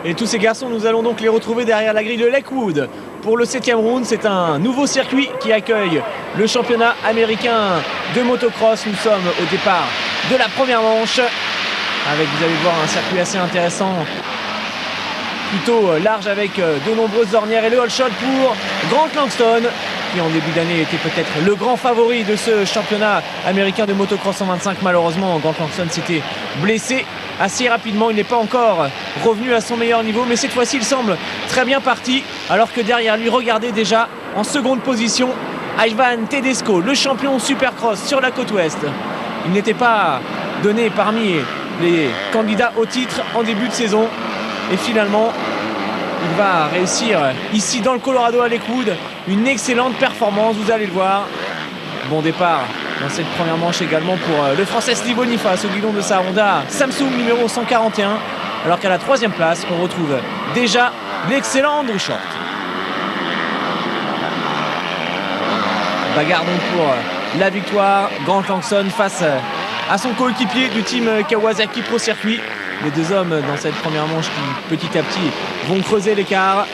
Et tous ces garçons, nous allons donc les retrouver derrière la grille de Lakewood. Pour le 7e round, c'est un nouveau circuit qui accueille le championnat américain de motocross. Nous sommes au départ de la première manche, avec, vous allez voir, un circuit assez intéressant, plutôt large avec de nombreuses ornières. Et le all shot pour Grant Langston, qui en début d'année était peut-être le grand favori de ce championnat américain de motocross 125. Malheureusement, Grant Langston s'était blessé assez rapidement. Il n'est pas encore revenu à son meilleur niveau, mais cette fois-ci il semble très bien parti, alors que derrière lui, regardez déjà en seconde position Ivan Tedesco, le champion supercross sur la côte ouest. Il n'était pas donné parmi les candidats au titre en début de saison, et finalement il va réussir ici dans le Colorado à Lakewood une excellente performance, vous allez le voir. Bon départ dans cette première manche également pour le Français Steve Boniface au guidon de sa Honda Samsung numéro 141, alors qu'à la 3e place on retrouve déjà l'excellent Andrew Short. Bagarre donc pour la victoire, Grant Langston face à son coéquipier du team Kawasaki Pro Circuit. Les deux hommes dans cette première manche qui petit à petit vont creuser l'écart,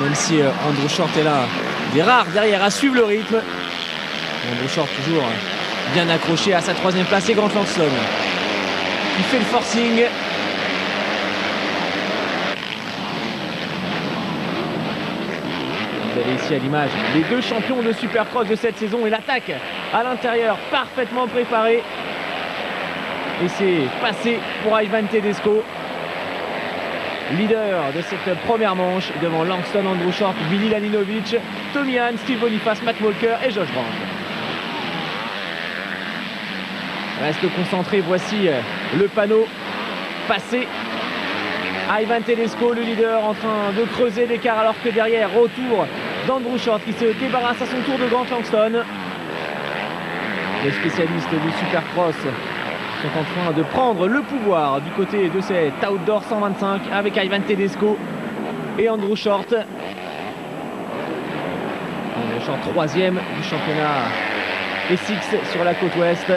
même si Andrew Short est là des rares derrière à suivre le rythme. Andrew Short toujours bien accroché à sa 3e place, et Grant Langston qui fait le forcing. Vous avez ici à l'image les deux champions de Supercross de cette saison, et l'attaque à l'intérieur parfaitement préparée. Et c'est passé pour Ivan Tedesco, leader de cette première manche devant Langston, Andrew Short, Billy Laninovic, Tommy Hahn, Steve Boniface, Matt Walker et Josh Brandt. Reste concentré, voici le panneau passé. Ivan Tedesco, le leader, en train de creuser l'écart, alors que derrière, retour d'Andrew Short qui se débarrasse à son tour de Grant Langston. Les spécialistes du Supercross sont en train de prendre le pouvoir du côté de cet Outdoor 125 avec Ivan Tedesco et Andrew Short. Andrew Short 3e du championnat SX sur la côte ouest.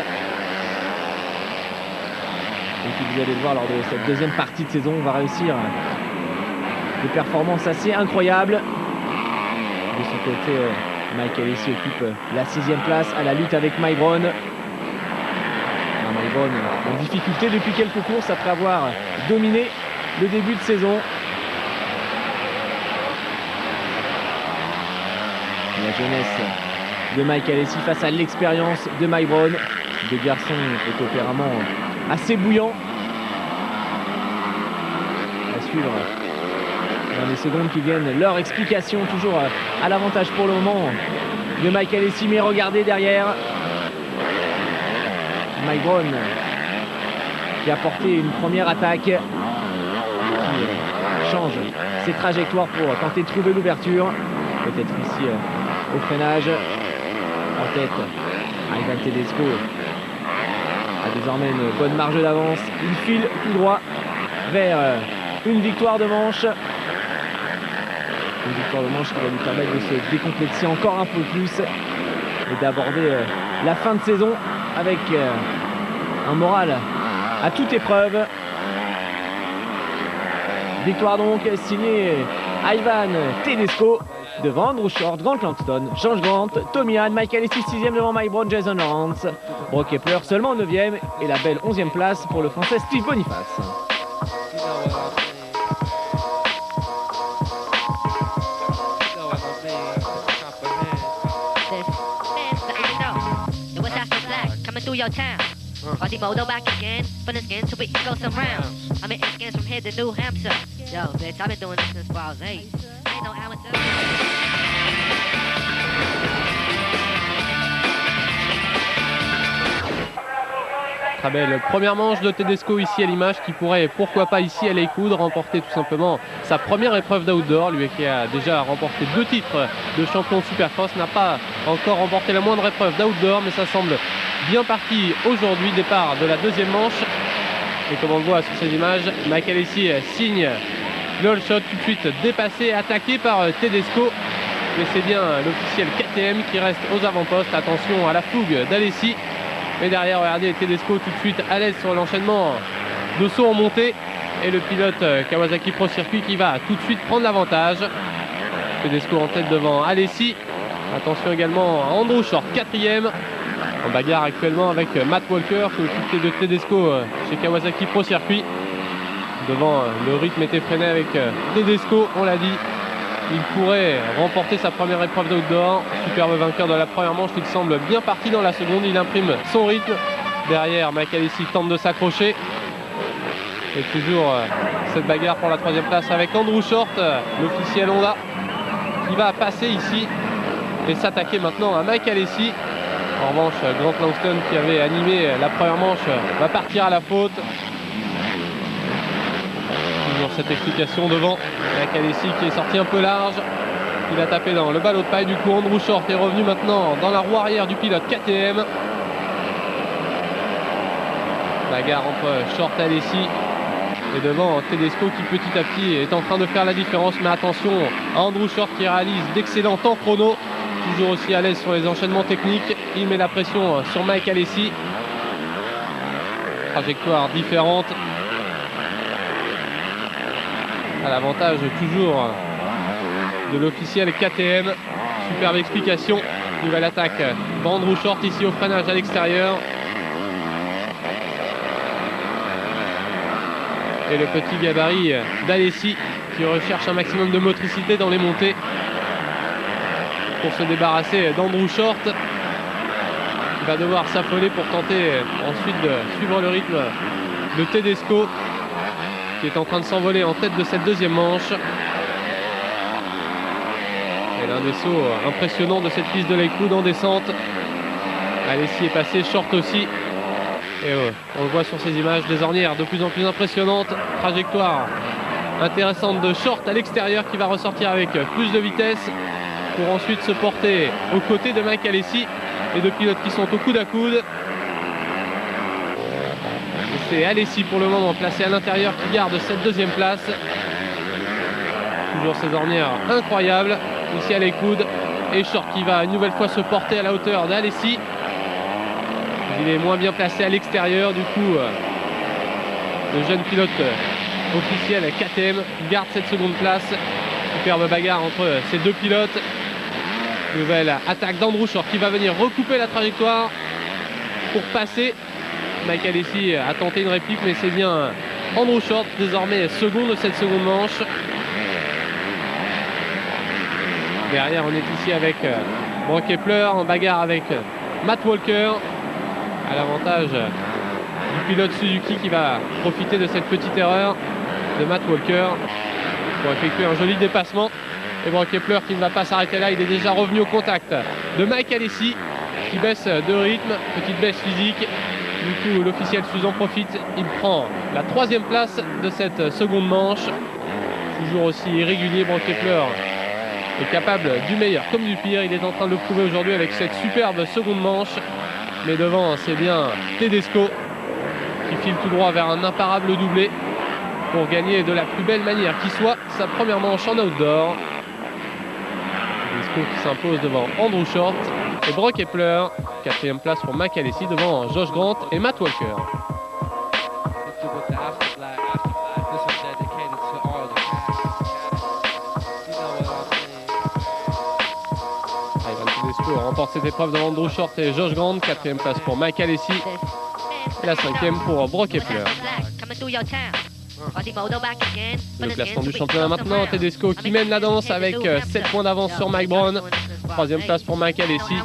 Et puis vous allez le voir, lors de cette deuxième partie de saison, on va réussir des performances assez incroyables. De son côté, Mike Alesi occupe la 6e place à la lutte avec Mike Brown. Mike Brown en difficulté depuis quelques courses après avoir dominé le début de saison. La jeunesse de Mike Alesi face à l'expérience de Mike Brown. Deux garçons au tempérament assez bouillant. À suivre dans les secondes qui viennent leur explication, toujours à l'avantage pour le moment de Mike Alesi, mais regardez derrière Mike Brown qui a porté une première attaque, qui change ses trajectoires pour tenter de trouver l'ouverture. Peut-être ici au freinage. En tête, Ivan Tedesco a désormais une bonne marge d'avance. Il file tout droit vers une victoire de manche. Une victoire de manche qui va lui permettre de se décomplexer encore un peu plus et d'aborder la fin de saison avec un moral à toute épreuve. Victoire donc signée Ivan Tedesco devant Andrew Short, Grant Langston, Josh Brandt, Tommy Hahn, Mike Alesi 6e devant Mike Brown, Jason Lawrence, Brock Kepler seulement 9e, et la belle 11e place pour le Français Steve Boniface. Quasimodo back again, for the skin so we can go some rounds. I'm in skins from here to New Hampshire. Yo, bitch, I've been doing this since I was 8. I ain't no amateur. Très belle première manche de Tedesco ici à l'image, qui pourrait, pourquoi pas ici à Lakewood, remporter tout simplement sa première épreuve d'outdoor. Lui qui a déjà remporté 2 titres de champion de Supercross, n'a pas encore remporté la moindre épreuve d'outdoor, mais ça semble bien parti aujourd'hui. Départ de la deuxième manche, et comme on le voit sur ces images, Mike Alesi signe le all shot, tout de suite dépassé, attaqué par Tedesco, mais c'est bien l'officiel KTM qui reste aux avant-postes. Attention à la fougue d'Alesi, mais derrière, regardez Tedesco tout de suite à l'aise sur l'enchaînement de sauts en montée. et le pilote Kawasaki Pro Circuit qui va tout de suite prendre l'avantage. Tedesco en tête devant Alessi. Attention également à Andrew Short, 4e. En bagarre actuellement avec Matt Walker, coéquipier de Tedesco chez Kawasaki Pro Circuit. Devant, le rythme est effréné avec Tedesco, on l'a dit. Il pourrait remporter sa première épreuve d'outdoor. Superbe vainqueur de la première manche, il semble bien parti dans la seconde. Il imprime son rythme. Derrière, Mike Alessi tente de s'accrocher. Et toujours cette bagarre pour la 3e place avec Andrew Short, l'officiel Honda, qui va passer ici et s'attaquer maintenant à Mike Alessi. En revanche, Grant Langston, qui avait animé la première manche, va partir à la faute. Toujours cette explication devant Mike Alessi qui est sorti un peu large. Il a tapé dans le ballot de paille. Du coup, Andrew Short est revenu maintenant dans la roue arrière du pilote KTM. Bagarre entre Short et Alessi. Et devant Tedesco qui petit à petit est en train de faire la différence. Mais attention à Andrew Short qui réalise d'excellents temps chrono. Toujours aussi à l'aise sur les enchaînements techniques. Il met la pression sur Mike Alessi. Trajectoire différente. À l'avantage toujours de l'officiel KTM. Superbe explication. Nouvelle attaque d'Andrew Short ici au freinage à l'extérieur. Et le petit gabarit d'Alessi qui recherche un maximum de motricité dans les montées pour se débarrasser d'Andrew Short. Il va devoir s'affoler pour tenter ensuite de suivre le rythme de Tedesco qui est en train de s'envoler en tête de cette 2e manche. Et l'un des sauts impressionnants de cette piste de Lakewood en descente. Alessi est passé, Short aussi. Et on le voit sur ces images, des ornières de plus en plus impressionnantes. Trajectoire intéressante de Short à l'extérieur qui va ressortir avec plus de vitesse pour ensuite se porter aux côtés de Mike Alessi. Les deux pilotes qui sont au coude à coude. C'est Alessi pour le moment placé à l'intérieur qui garde cette 2e place. Toujours ces ornières incroyables ici à Lakewood. Et Short qui va une nouvelle fois se porter à la hauteur d'Alessi. Il est moins bien placé à l'extérieur. Du coup, le jeune pilote officiel KTM garde cette seconde place. Superbe bagarre entre ces deux pilotes. Nouvelle attaque d'Andrew Short qui va venir recouper la trajectoire pour passer. Mike Alessi a tenté une réplique, mais c'est bien Andrew Short désormais second de cette seconde manche. Derrière, on est ici avec Brock Kepler en bagarre avec Matt Walker. À l'avantage du pilote Suzuki qui va profiter de cette petite erreur de Matt Walker pour effectuer un joli dépassement. Et Brock Kepler qui ne va pas s'arrêter là, il est déjà revenu au contact de Mike Alessi qui baisse de rythme, petite baisse physique. Du coup, l'officiel Suze en profite, il prend la 3e place de cette seconde manche. Toujours aussi irrégulier, Brock Kepler est capable du meilleur comme du pire. Il est en train de le prouver aujourd'hui avec cette superbe seconde manche. Mais devant, c'est bien Tedesco qui file tout droit vers un imparable doublé pour gagner de la plus belle manière qui soit sa première manche en outdoor. Tedesco qui s'impose devant Andrew Short et Brock Kepler. 4e place pour Mike Alessi devant Josh Grant et Matt Walker. Tedesco remporte cette épreuve devant Andrew Short et Josh Grant. 4e place pour Mike Alessi et la 5e pour Brock Kepler. Le classement du championnat maintenant, Tedesco qui mène la danse avec 7 points d'avance sur Mike Brown. 3e place pour Mike Alessi.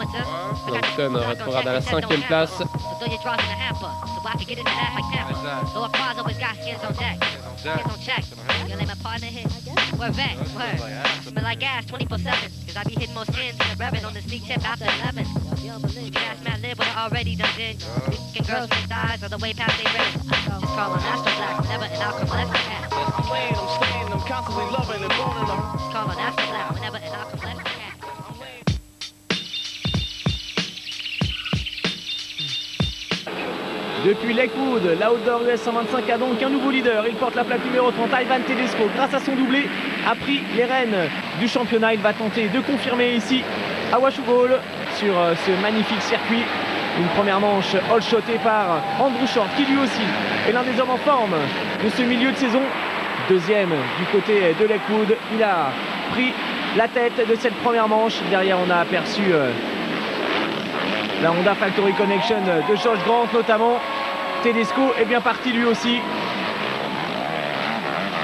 Langston rétrograde à la 5e place. Depuis Lakewood, l'Outdoor US 125 a donc un nouveau leader. Il porte la plaque numéro 30, Ivan Tedesco. Grâce à son doublé, a pris les rênes du championnat. Il va tenter de confirmer ici à Washougal sur ce magnifique circuit. Une première manche all-shotée par Andrew Short, qui lui aussi est l'un des hommes en forme de ce milieu de saison. Deuxième du côté de Lakewood. Il a pris la tête de cette première manche. Derrière, on a aperçu la Honda Factory Connection de Josh Grant notamment. Tedesco est bien parti lui aussi.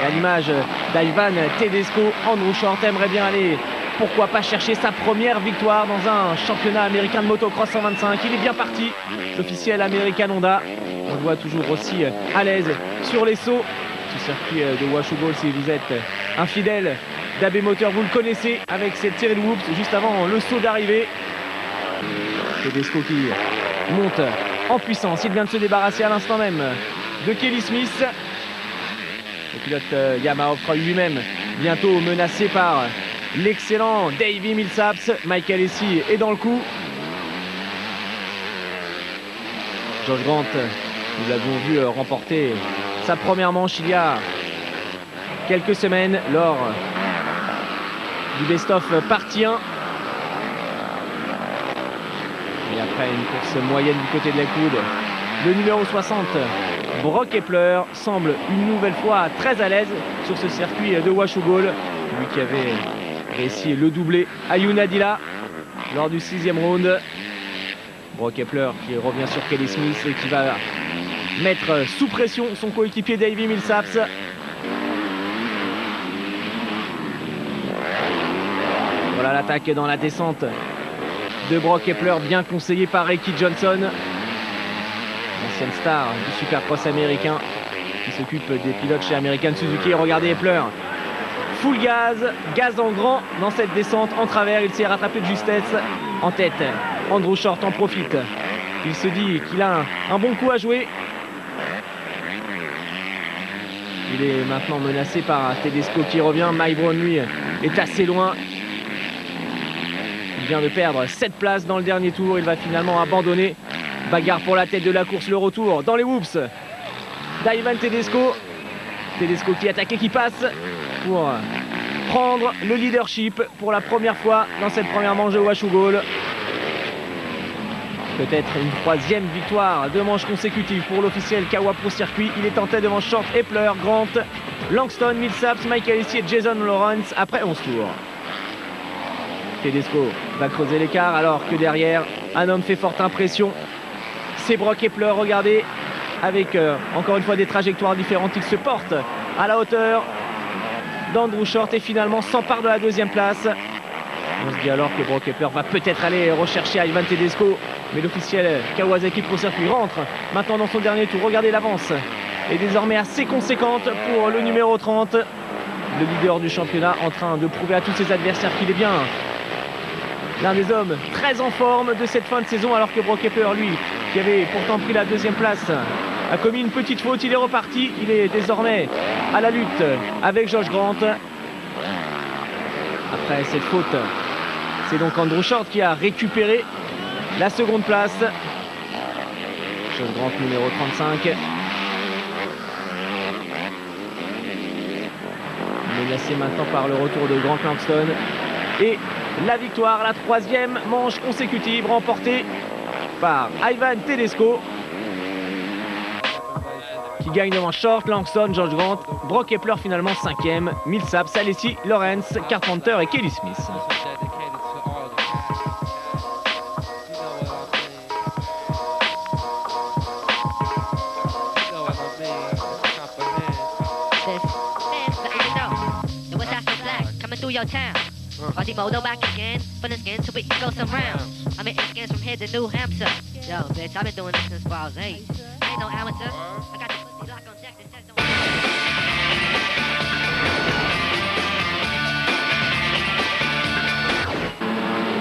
Et à l'image d'Ivan Tedesco, Andrew Short aimerait bien aller, pourquoi pas, chercher sa première victoire dans un championnat américain de motocross 125. Il est bien parti, l'officiel américain Honda. On le voit toujours aussi à l'aise sur les sauts. Ce circuit de Washougal, si vous êtes un fidèle d'AB Moteur, vous le connaissez avec cette série de whoops juste avant le saut d'arrivée. Tedesco qui monte en puissance. Il vient de se débarrasser à l'instant même de Kelly Smith. Le pilote Yamaha offre lui-même bientôt menacé par l'excellent Davey Millsaps. Michael Alesi est dans le coup. Josh Grant, nous l'avons vu remporter sa première manche il y a quelques semaines lors du best-of partie 1. Et après une course moyenne du côté de Lakewood, le numéro 60, Brock Epler, semble une nouvelle fois très à l'aise sur ce circuit de Washougal. Lui qui avait réussi le doublé à Unadilla lors du 6e round. Brock Epler qui revient sur Kelly Smith et qui va mettre sous pression son coéquipier Davey Millsaps. Voilà l'attaque dans la descente de Brock Epler, bien conseillé par Ricky Johnson, ancienne star du supercross américain qui s'occupe des pilotes chez American Suzuki. Regardez Epler, full gaz, gaz en grand dans cette descente en travers. Il s'est rattrapé de justesse en tête. Andrew Short en profite. Il se dit qu'il a un bon coup à jouer. Il est maintenant menacé par Tedesco qui revient. Mike Brown, lui, est assez loin. Il vient de perdre 7 places dans le dernier tour. Il va finalement abandonner. Bagarre pour la tête de la course. Le retour dans les whoops d'Ivan Tedesco. Tedesco qui attaque et qui passe pour prendre le leadership pour la première fois dans cette première manche de Washougal. Peut-être une troisième victoire de manche consécutive pour l'officiel Kawa Pro Circuit. Il est en tête devant Short, Epler, Grant, Langston, Millsaps, Michael Alesi et Jason Lawrence après 11 tours. Tedesco va creuser l'écart alors que derrière, un homme fait forte impression. C'est Brock Epler, regardez, avec encore une fois des trajectoires différentes. Il se porte à la hauteur d'Andrew Short et finalement s'empare de la deuxième place. On se dit alors que Brock Epler va peut-être aller rechercher Ivan Tedesco, mais l'officiel Kawasaki Pro Circuit rentre maintenant dans son dernier tour. Regardez, l'avance est désormais assez conséquente pour le numéro 30, le leader du championnat, en train de prouver à tous ses adversaires qu'il est bien l'un des hommes très en forme de cette fin de saison, alors que Brock Epler, lui, qui avait pourtant pris la deuxième place, a commis une petite faute. Il est reparti, il est désormais à la lutte avec Josh Grant. Après cette faute, c'est donc Andrew Short qui a récupéré la seconde place. Josh Grant, numéro 35. Menacé maintenant par le retour de Grant Langston. Et la victoire, la troisième manche consécutive remportée par Ivan Tedesco, qui gagne devant Short, Langston, Josh Grant, Brock Epler finalement 5e, Millsaps, Alesi, Lawrence, Carpenter et Kelly Smith. Quasimodo back again, from the skin so we can go some rounds. I mean, skins from here to New Hampshire. Yo, bitch, I've been doing this since I was 8. I ain't no amateur. I got the pussy lock on deck that just don't...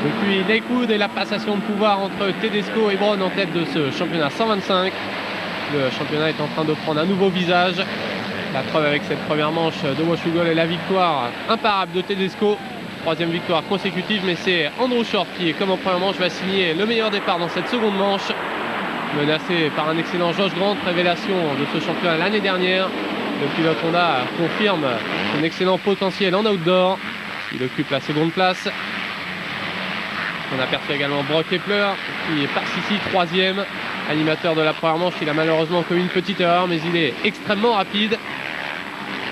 Depuis Lakewood et la passation de pouvoir entre Tedesco et Brown en tête de ce championnat 125, le championnat est en train de prendre un nouveau visage. La preuve avec cette première manche de Washougal et la victoire imparable de Tedesco. Troisième victoire consécutive, mais c'est Andrew Short qui, comme en première manche, va signer le meilleur départ dans cette seconde manche. Menacé par un excellent Josh Grant, révélation de ce championnat l'année dernière. Le pilote Honda confirme son excellent potentiel en outdoor. Il occupe la seconde place. On aperçoit également Brock Epler qui passe ici 3e. Animateur de la première manche, il a malheureusement commis une petite erreur, mais il est extrêmement rapide.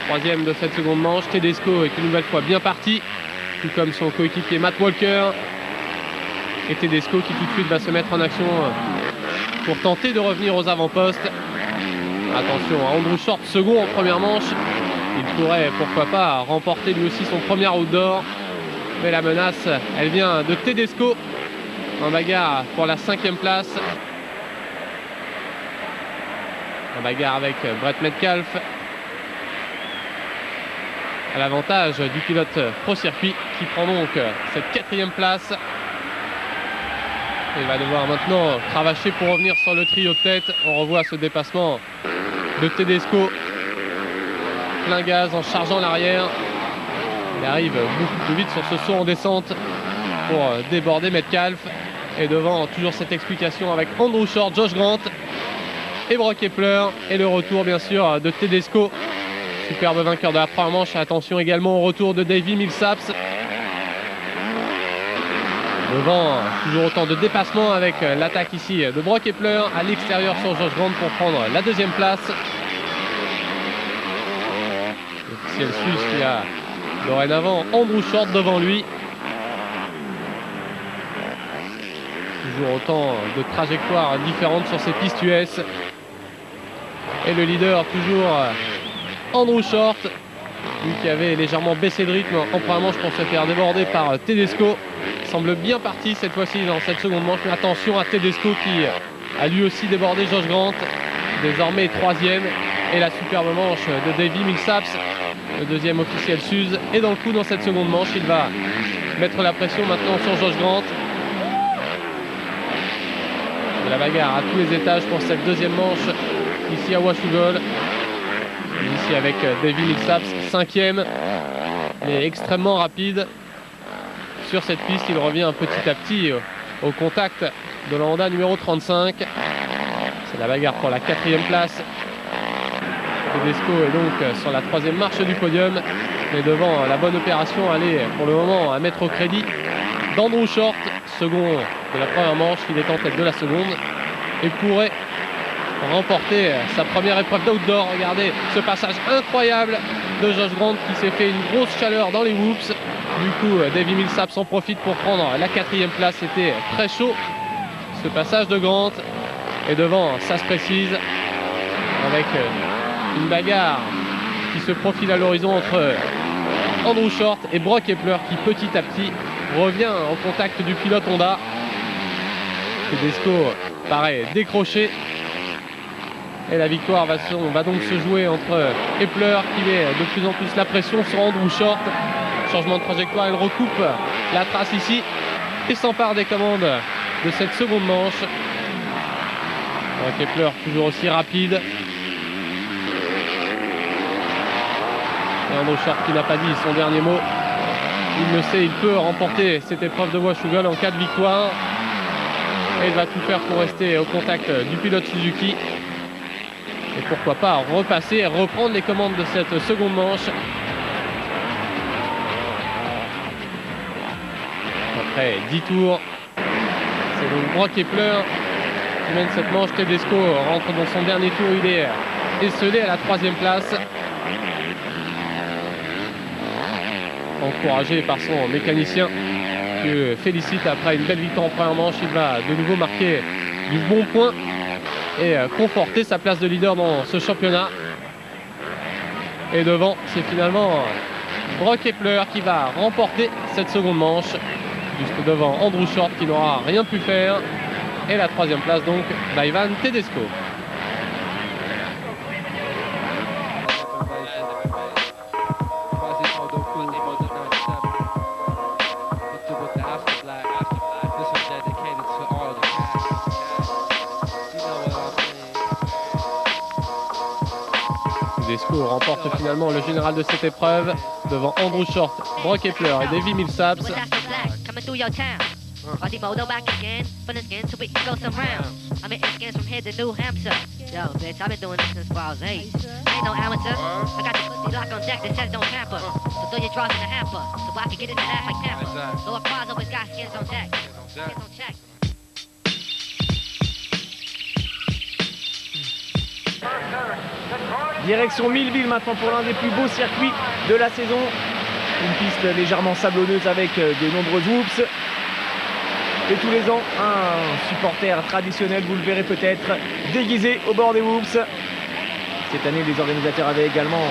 3e de cette seconde manche. Tedesco est une nouvelle fois bien parti, tout comme son coéquipier Matt Walker. Et Tedesco qui tout de suite va se mettre en action pour tenter de revenir aux avant-postes. Attention à Andrew Short, second en première manche. Il pourrait, pourquoi pas, remporter lui aussi son premier outdoor. Mais la menace, elle vient de Tedesco. En bagarre pour la 5e place. En bagarre avec Brett Metcalf. À l'avantage du pilote Pro Circuit qui prend donc cette 4e place. Il va devoir maintenant cravacher pour revenir sur le trio de tête. On revoit ce dépassement de Tedesco. Plein gaz en chargeant l'arrière. Il arrive beaucoup plus vite sur ce saut en descente pour déborder Metcalf. Et devant, toujours cette explication avec Andrew Short, Josh Grant et Brock Epler. Et le retour bien sûr de Tedesco. Superbe vainqueur de la première manche. Attention également au retour de Davy Millsaps. Devant, toujours autant de dépassements avec l'attaque ici de Brock Epler à l'extérieur sur Josh Grant pour prendre la 2e place. L'officiel suisse qui a dorénavant Andrew Short devant lui. Toujours autant de trajectoires différentes sur ces pistes US. Et le leader toujours Andrew Short, lui qui avait légèrement baissé de rythme en première manche pour se faire déborder par Tedesco. Semble bien parti cette fois-ci dans cette seconde manche, mais attention à Tedesco qui a lui aussi débordé Josh Grant, désormais 3e. Et la superbe manche de Davy Millsaps, le 2e officiel Suze, est dans le coup dans cette seconde manche. Il va mettre la pression maintenant sur Josh Grant. De la bagarre à tous les étages pour cette 2e manche ici à Washougal. Ici avec Davy Millsaps, 5e, mais extrêmement rapide. Sur cette piste, il revient petit à petit au contact de la Honda numéro 35. C'est la bagarre pour la 4e place. Tedesco est donc sur la 3e marche du podium. Mais devant la bonne opération, elle est pour le moment à mettre au crédit d'Andrew Short, second de la première manche. Il est en tête de la seconde et pourrait remporter sa première épreuve d'outdoor. Regardez ce passage incroyable de Josh Grant qui s'est fait une grosse chaleur dans les whoops. Du coup, Davy Millsaps en profite pour prendre la 4e place. C'était très chaud ce passage de Grant. Et devant, ça se précise avec une bagarre qui se profile à l'horizon entre Andrew Short et Brock Epler qui petit à petit revient au contact du pilote Honda. Tedesco paraît décroché. Et la victoire va donc se jouer entre Epler qui met de plus en plus la pression sur Andrew Short. Changement de trajectoire, il recoupe la trace ici et s'empare des commandes de cette seconde manche. Brock Epler toujours aussi rapide. Et Andrew Short qui n'a pas dit son dernier mot. Il le sait, il peut remporter cette épreuve de Washougal en cas de victoire. Et il va tout faire pour rester au contact du pilote Suzuki. Et pourquoi pas repasser et reprendre les commandes de cette seconde manche. Après 10 tours, c'est donc Brock Epler qui mène cette manche. Tedesco rentre dans son dernier tour, il est esselé à la 3e place. Encouragé par son mécanicien que félicite après une belle victoire en première manche. Il va de nouveau marquer du bon point et conforter sa place de leader dans ce championnat. Et devant, c'est finalement Brock Epler qui va remporter cette seconde manche, juste devant Andrew Short qui n'aura rien pu faire. Et la 3e place donc d'Ivan Tedesco. Tedesco remporte finalement le général de cette épreuve devant Andrew Short, Brock Epler et Davy Millsaps. Quasimodo back again, from the skin to we go some rounds. I'm hitting skins from here to New Hampshire. Yo, bitch, I've been doing this since I was 8. I ain't no amateur. I got the pussy lock on deck that says don't tamper. So throw your drawers in the hamper, so I can get it in the ass like Tampa. Lord Quaz always got skins on deck. Direction Millville maintenant pour l'un des plus beaux circuits de la saison. Une piste légèrement sablonneuse avec de nombreuses whoops. Et tous les ans, un supporter traditionnel, vous le verrez peut-être, déguisé au bord des whoops. Cette année, les organisateurs avaient également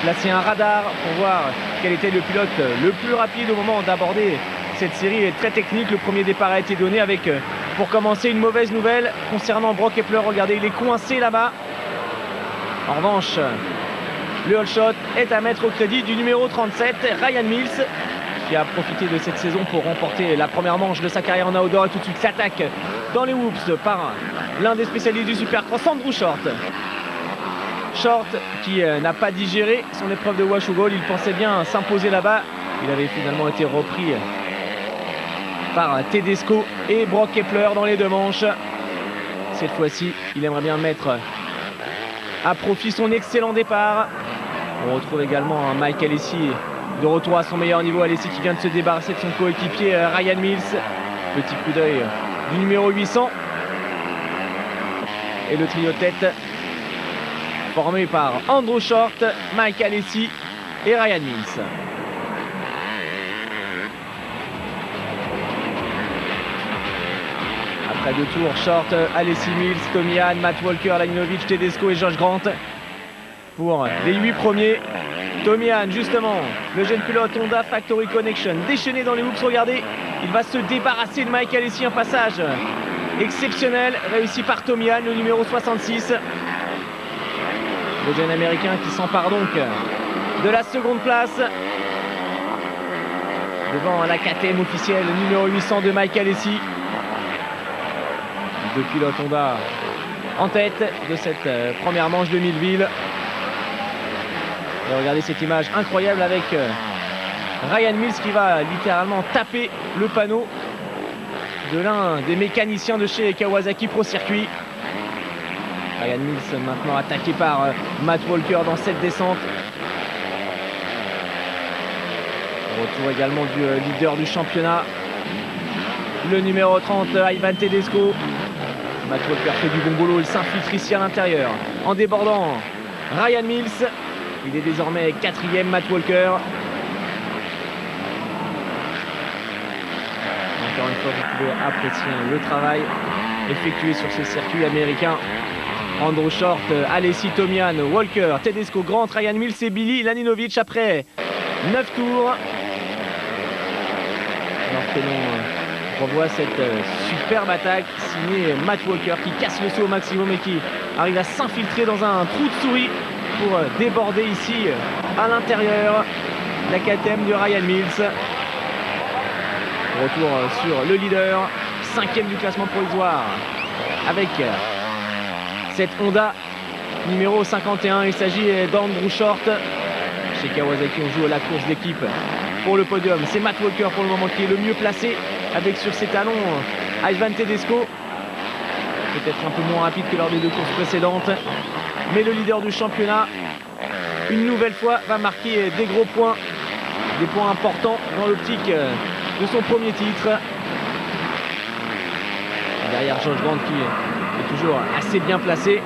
placé un radar pour voir quel était le pilote le plus rapide au moment d'aborder cette série très technique. Le premier départ a été donné avec, pour commencer, une mauvaise nouvelle concernant Brock Epler. Regardez, il est coincé là-bas. En revanche, le all shot est à mettre au crédit du numéro 37, Ryan Mills, qui a profité de cette saison pour remporter la première manche de sa carrière en outdoor. Et tout de suite s'attaque dans les whoops par l'un des spécialistes du Supercross, Andrew Short. Short qui n'a pas digéré son épreuve de Washougal. Il pensait bien s'imposer là-bas. Il avait finalement été repris par Tedesco et Brock Epler dans les deux manches. Cette fois-ci, il aimerait bien mettre à profit son excellent départ. On retrouve également Mike Alessi de retour à son meilleur niveau. Alessi qui vient de se débarrasser de son coéquipier Ryan Mills. Petit coup d'œil du numéro 800. Et le trio tête formé par Andrew Short, Mike Alessi et Ryan Mills. Après deux tours, Short, Alessi, Mills, Tomian, Matt Walker, Laninovic, Tedesco et Josh Grant. Pour les 8 premiers, Tomian, justement, le jeune pilote Honda Factory Connection, déchaîné dans les hoops. Regardez, il va se débarrasser de Mike Alessi. Un passage exceptionnel, réussi par Tomian, le numéro 66. Le jeune américain qui s'empare donc de la seconde place. Devant la KTM officielle, le numéro 800 de Mike Alessi. Deux pilotes Honda en tête de cette première manche de Millville. Et regardez cette image incroyable avec Ryan Mills qui va littéralement taper le panneau de l'un des mécaniciens de chez Kawasaki Pro Circuit. Ryan Mills maintenant attaqué par Matt Walker dans cette descente. Retour également du leader du championnat, le numéro 30, Ivan Tedesco. Matt Walker fait du bon boulot, il s'infiltre ici à l'intérieur en débordant Ryan Mills. Il est désormais 4e, Matt Walker. Encore une fois, vous pouvez apprécier le travail effectué sur ce circuit américain. Andrew Short, Alessi, Tomian, Walker, Tedesco, Grant, Ryan Mills et Billy Laninovic après 9 tours. Alors que l'on revoit cette superbe attaque signée Matt Walker qui casse le saut au maximum et qui arrive à s'infiltrer dans un trou de souris pour déborder ici à l'intérieur la KTM de Ryan Mills. Retour sur le leader, 5e du classement provisoire avec cette Honda numéro 51. Il s'agit d'Andrew Short. Chez Kawasaki, on joue à la course d'équipe pour le podium. C'est Matt Walker pour le moment qui est le mieux placé avec sur ses talons Ivan Tedesco. Peut-être un peu moins rapide que lors des deux courses précédentes. Mais le leader du championnat, une nouvelle fois, va marquer des gros points. Des points importants dans l'optique de son premier titre. Derrière Josh Grant qui est toujours assez bien placé.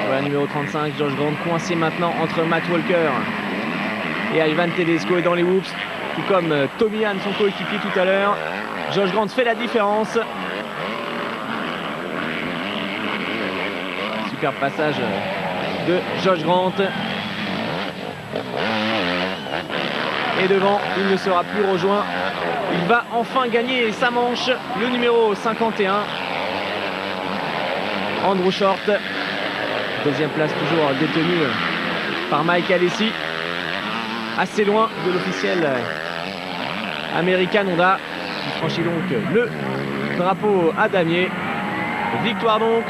Voilà, numéro 35, Josh Grant coincé maintenant entre Matt Walker et Ivan Tedesco est dans les whoops, tout comme Tomian, son coéquipier tout à l'heure. Josh Grant fait la différence. Super passage de Josh Grant. Et devant, il ne sera plus rejoint. Il va enfin gagner sa manche, le numéro 51. Andrew Short. Deuxième place toujours détenue par Mike Alessi. Assez loin de l'officiel américain Honda. qui franchit donc le drapeau à damier. Victoire donc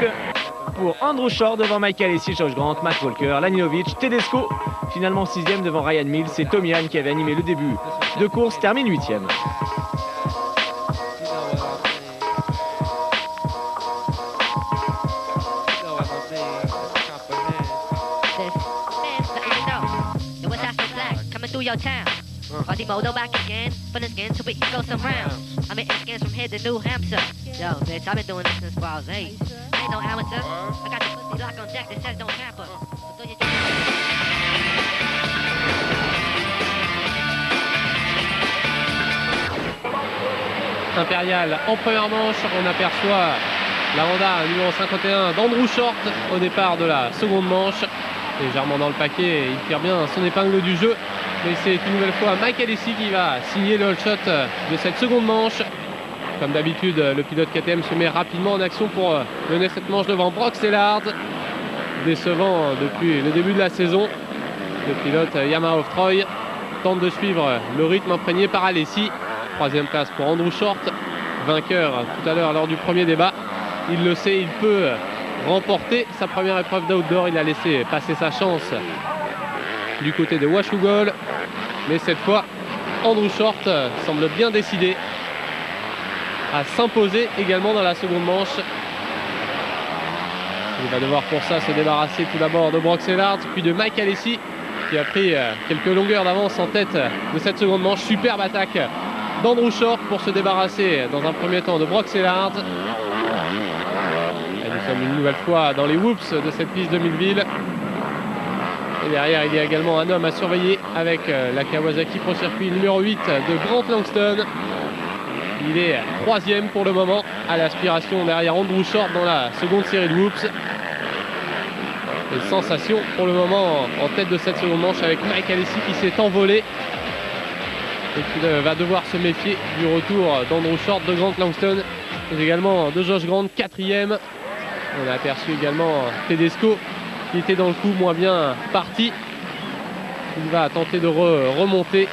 pour Andrew Short devant Mike Alessi, Josh Grant, Matt Walker, Laninovic, Tedesco finalement 6e devant Ryan Mills et Tomian qui avait animé le début de course termine 8e. Quasimodo back again, from the skin to it, you go some rounds. I'm hitting skins from here to New Hampshire. Yo, bitch, I've been doing this since I was 8. I ain't no amateur. I got the pussy lock on deck that says don't tamper. So do your Impérial en première manche, on aperçoit la Honda numéro 51 d'Andrew Short au départ de la seconde manche. Légèrement dans le paquet, il tire bien son épingle du jeu. Mais c'est une nouvelle fois Mike Alessi qui va signer le shot de cette seconde manche. Comme d'habitude, le pilote KTM se met rapidement en action pour mener cette manche devant Brock Sellard. Décevant depuis le début de la saison. Le pilote Yamaha of Troy tente de suivre le rythme imprégné par Alessi. Troisième place pour Andrew Short, vainqueur tout à l'heure lors du premier débat. Il le sait, il peut remporter sa première épreuve d'outdoor. Il a laissé passer sa chance du côté de Washougal. Mais cette fois, Andrew Short semble bien décidé à s'imposer également dans la seconde manche. Il va devoir pour ça se débarrasser tout d'abord de Brock Sellard, puis de Mike Alessi qui a pris quelques longueurs d'avance en tête de cette seconde manche. Superbe attaque d'Andrew Short pour se débarrasser dans un premier temps de Brock Sellard. Et nous sommes une nouvelle fois dans les whoops de cette piste de Millville. Et derrière, il y a également un homme à surveiller avec la Kawasaki Pro Circuit numéro 8 de Grant Langston. Il est troisième pour le moment à l'aspiration derrière Andrew Short dans la seconde série de whoops. Et sensation pour le moment en tête de cette seconde manche avec Mike Alessi qui s'est envolé et qui va devoir se méfier du retour d'Andrew Short, de Grant Langston et également de Josh Grant, quatrième. On a aperçu également Tedesco qui était dans le coup moins bien parti. Il va tenter de remonter.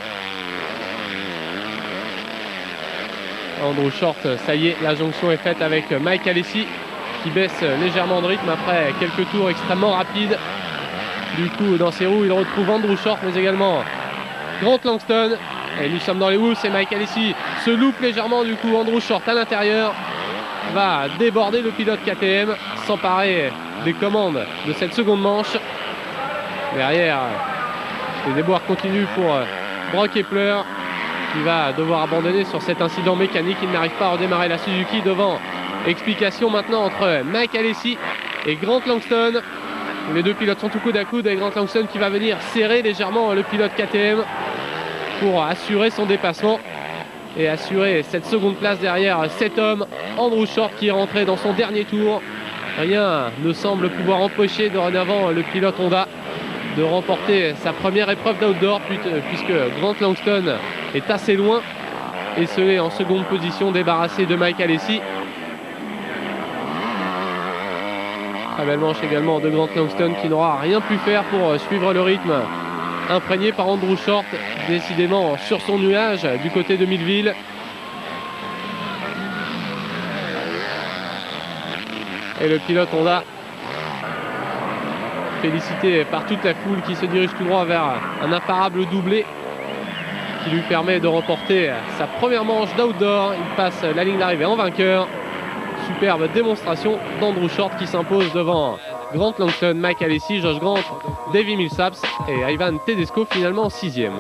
Andrew Short, ça y est, la jonction est faite avec Mike Alessi qui baisse légèrement de rythme après quelques tours extrêmement rapides. Du coup, dans ses roues, il retrouve Andrew Short mais également Grant Langston. Et nous sommes dans les whoops et Mike Alessi se loupe légèrement. Du coup, Andrew Short à l'intérieur va déborder le pilote KTM, s'emparer des commandes de cette seconde manche. Derrière, les déboires continuent pour Brock Epler qui va devoir abandonner sur cet incident mécanique. Il n'arrive pas à redémarrer la Suzuki devant. Explication maintenant entre Mike Alessi et Grant Langston. Les deux pilotes sont tout coude à coude et Grant Langston qui va venir serrer légèrement le pilote KTM pour assurer son dépassement et assurer cette seconde place derrière cet homme, Andrew Short, qui est rentré dans son dernier tour. Rien ne semble pouvoir empêcher dorénavant le pilote Honda de remporter sa première épreuve d'outdoor puisque Grant Langston est assez loin et scellé en seconde position, débarrassé de Mike Alessi. Très belle manche également de Grant Langston qui n'aura rien pu faire pour suivre le rythme imprégné par Andrew Short, décidément sur son nuage du côté de Millville. Et le pilote Honda, félicité par toute la foule qui se dirige tout droit vers un imparable doublé qui lui permet de remporter sa première manche d'outdoor. Il passe la ligne d'arrivée en vainqueur. Superbe démonstration d'Andrew Short qui s'impose devant Grant Langston, Mike Alessi, Josh Grant, Davey Millsaps et Ivan Tedesco finalement en sixième.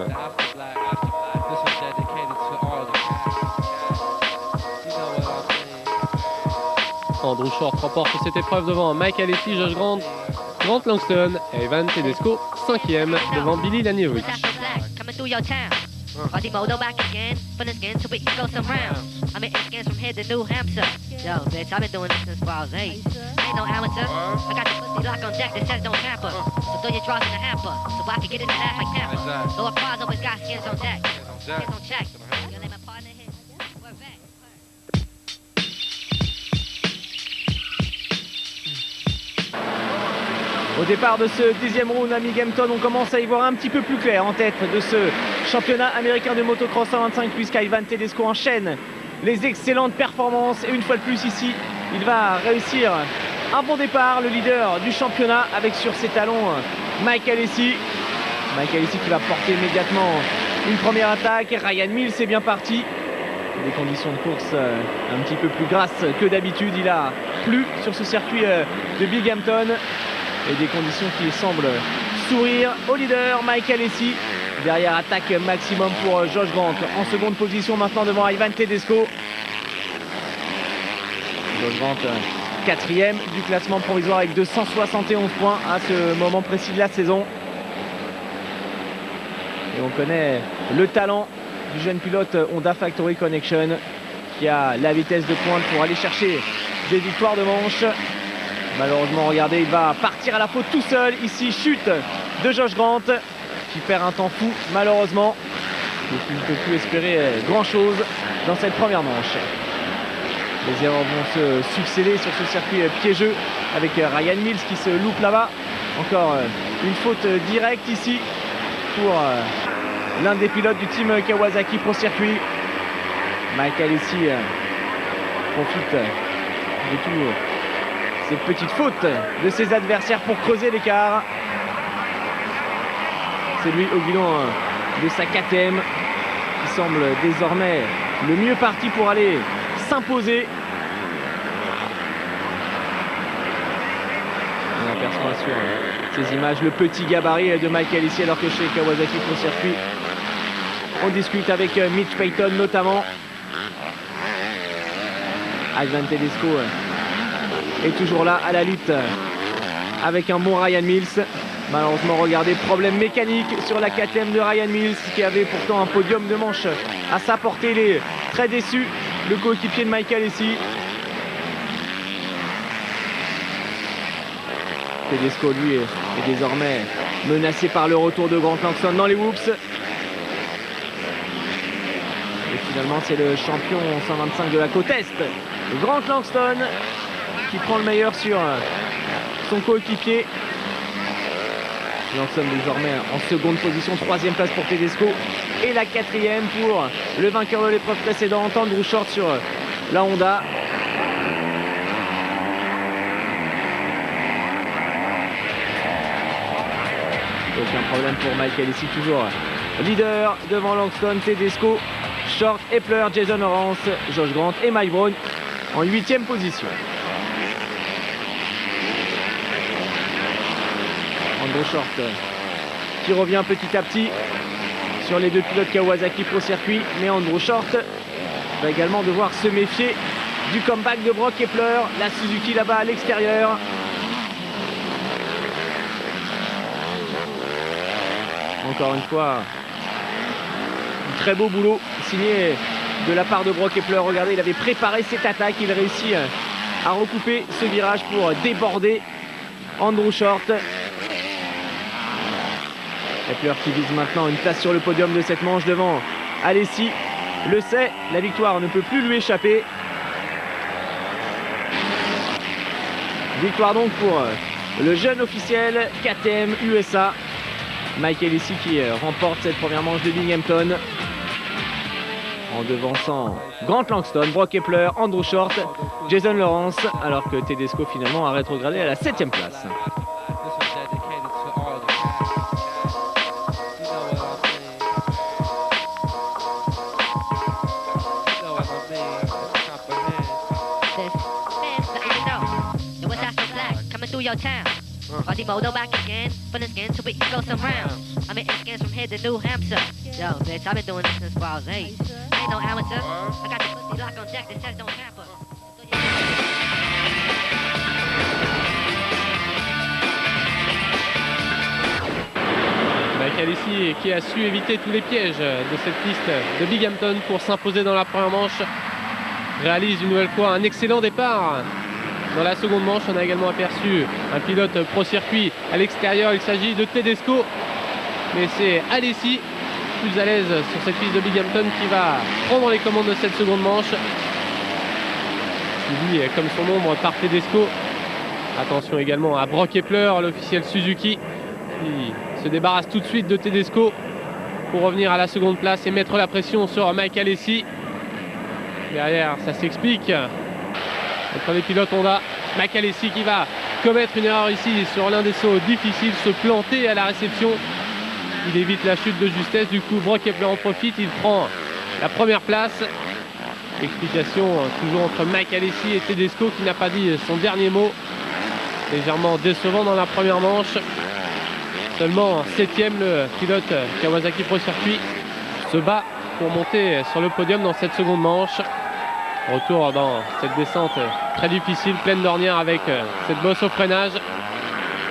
Andrew Short remporte cette épreuve devant Mike Alessi, Josh Grant, Grant Langston et Ivan Tedesco, cinquième devant Billy Laniewicz. Quasimodo back again, from the skin to it, you go some rounds. I'm hitting skins from here to New Hampshire. Yo, bitch, I've been doing this since I was 8. I ain't no amateur. I got the pussy lock on deck that says don't tamper. So throw your drawers in the hamper, so I can get in the ass like Tampa. So our cars always got skins on deck. Skins on check. Your name and partner here. We're back. Au départ de ce dixième round à Binghamton, on commence à y voir un petit peu plus clair en tête de ce championnat américain de motocross 125 puisqu'Ivan Tedesco enchaîne les excellentes performances et une fois de plus ici, il va réussir un bon départ, le leader du championnat avec sur ses talons Mike Alessi. Mike Alessi qui va porter immédiatement une première attaque. Ryan Mills est bien parti. Des conditions de course un petit peu plus grasses que d'habitude. Il a plu sur ce circuit de Binghamton et des conditions qui semblent sourire au leader Mike Alessi. Derrière, attaque maximum pour Josh Grant. En seconde position maintenant devant Ivan Tedesco. Josh Grant, quatrième du classement provisoire avec 271 points à ce moment précis de la saison. Et on connaît le talent du jeune pilote Honda Factory Connection qui a la vitesse de pointe pour aller chercher des victoires de manche. Malheureusement, regardez, il va partir à la faute tout seul. Ici, chute de Josh Grant qui perd un temps fou malheureusement. Et qui ne peut plus espérer grand-chose dans cette première manche. Les erreurs vont se succéder sur ce circuit piégeux avec Ryan Mills qui se loupe là-bas. Encore une faute directe ici pour l'un des pilotes du team Kawasaki Pro Circuit. Mike Alessi profite de toutes ces petites fautes de ses adversaires pour creuser l'écart. C'est lui au guidon de sa KTM qui semble désormais le mieux parti pour aller s'imposer. On aperçoit sur ces images le petit gabarit de Mike Alessi, alors que chez Kawasaki Pro Circuit on discute avec Mitch Payton notamment. Ivan Tedesco est toujours là à la lutte avec un bon Ryan Mills. Malheureusement, regardez, problème mécanique sur la KTM de Ryan Mills qui avait pourtant un podium de manche à sa portée. Il est très déçu, le coéquipier de Mike Alessi. Tedesco, lui, est désormais menacé par le retour de Grant Langston dans les whoops. Et finalement, c'est le champion 125 de la côte Est, Grant Langston, qui prend le meilleur sur son coéquipier. Langston désormais en seconde position, troisième place pour Tedesco et la quatrième pour le vainqueur de l'épreuve précédente, Andrew Short sur la Honda. Aucun problème pour Mike Alessi, toujours leader devant Langston, Tedesco, Short, Epler, Jason Lawrence, Josh Grant et Mike Brown en 8e position. Andrew Short qui revient petit à petit sur les deux pilotes Kawasaki Pro Circuit, mais Andrew Short va également devoir se méfier du comeback de Brock Epler, la Suzuki là-bas à l'extérieur. Encore une fois, un très beau boulot signé de la part de Brock Epler. Regardez, il avait préparé cette attaque, il réussit à recouper ce virage pour déborder Andrew Short. Epler qui vise maintenant une place sur le podium de cette manche devant Alessi. Le sait, la victoire ne peut plus lui échapper. Victoire donc pour le jeune officiel KTM USA. Mike Alessi qui remporte cette première manche de Binghamton en devançant Grant Langston, Brock Epler, Andrew Short, Jason Lawrence, alors que Tedesco finalement a rétrogradé à la 7e place. Your town. Quasimodo back again, from the skin so we can go some rounds. I mean, it scans from here to New Hampshire. Yo, bitch, I've been doing this since I was 8. Ain't no amateur. I got the pussy lock on deck that says don't tamper. Mike Alessi qui a su éviter tous les pièges de cette piste de Binghamton pour s'imposer dans la première manche. Réalise une nouvelle fois un excellent départ. Dans la seconde manche, on a également aperçu un pilote pro circuit à l'extérieur. Il s'agit de Tedesco, mais c'est Alessi, plus à l'aise sur cette piste de Binghamton, qui va prendre les commandes de cette seconde manche. Suivi comme son ombre par Tedesco. Attention également à Brock Epler, l'officiel Suzuki, qui se débarrasse tout de suite de Tedesco pour revenir à la seconde place et mettre la pression sur Mike Alessi. Derrière, ça s'explique. Entre les pilotes Honda, Mike Alessi qui va commettre une erreur ici sur l'un des sauts difficiles, se planter à la réception. Il évite la chute de justesse, du coup Brock Epler en profite, il prend la première place. Explication toujours entre Mike Alessi et Tedesco qui n'a pas dit son dernier mot. Légèrement décevant dans la première manche. Seulement 7e, le pilote Kawasaki Pro Circuit se bat pour monter sur le podium dans cette seconde manche. Retour dans cette descente très difficile, pleine d'ornières avec cette bosse au freinage.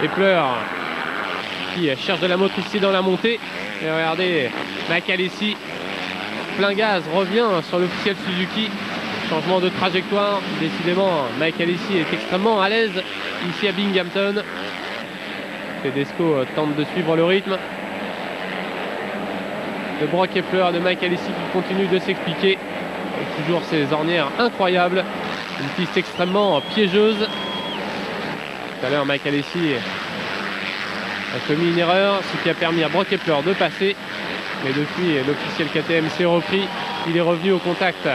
Epler qui cherche de la motricité dans la montée. Et regardez, Mike Alessi, plein gaz, revient sur l'officiel Suzuki. Changement de trajectoire. Décidément, Mike Alessi est extrêmement à l'aise ici à Binghamton. Tedesco tente de suivre le rythme. De Brock Epler, de Mike Alessi qui continue de s'expliquer. Et toujours ces ornières incroyables. Une piste extrêmement piégeuse. Tout à l'heure, Mike Alessi a commis une erreur, ce qui a permis à Brock Epler de passer. Mais depuis, l'officiel KTM s'est repris. Il est revenu au contact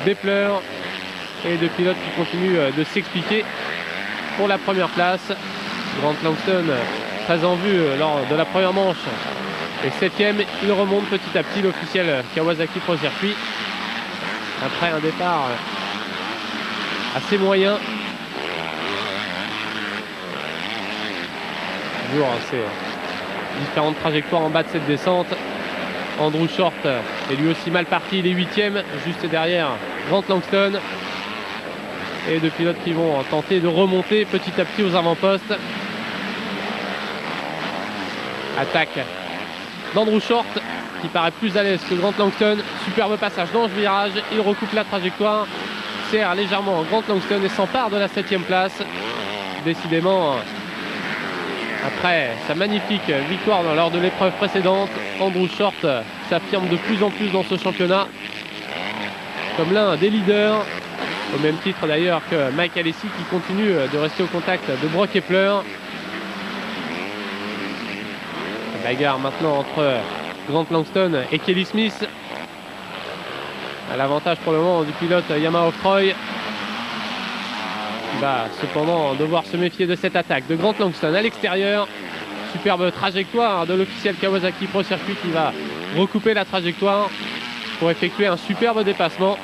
d'Epler et de pilotes qui continuent de s'expliquer pour la première place. Grant Langston, très en vue lors de la première manche, et 7e. Il remonte petit à petit, l'officiel Kawasaki Pro Circuit, après un départ assez moyen. Toujours ces différentes trajectoires en bas de cette descente. Andrew Short est lui aussi mal parti, il est 8e, juste derrière Grant Langston. Et deux pilotes qui vont tenter de remonter petit à petit aux avant-postes. Attaque d'Andrew Short qui paraît plus à l'aise que Grant Langston. Superbe passage dans ce virage, il recoupe la trajectoire, serre légèrement Grant Langston et s'empare de la 7e place. Décidément, après sa magnifique victoire lors de l'épreuve précédente, Andrew Short s'affirme de plus en plus dans ce championnat comme l'un des leaders, au même titre d'ailleurs que Mike Alessi qui continue de rester au contact de Brock Epler. La bagarre maintenant entre Grant Langston et Kelly Smith. À l'avantage pour le moment du pilote Yamaha Troy. Il va cependant devoir se méfier de cette attaque de Grant Langston à l'extérieur. Superbe trajectoire de l'officiel Kawasaki Pro Circuit qui va recouper la trajectoire pour effectuer un superbe dépassement.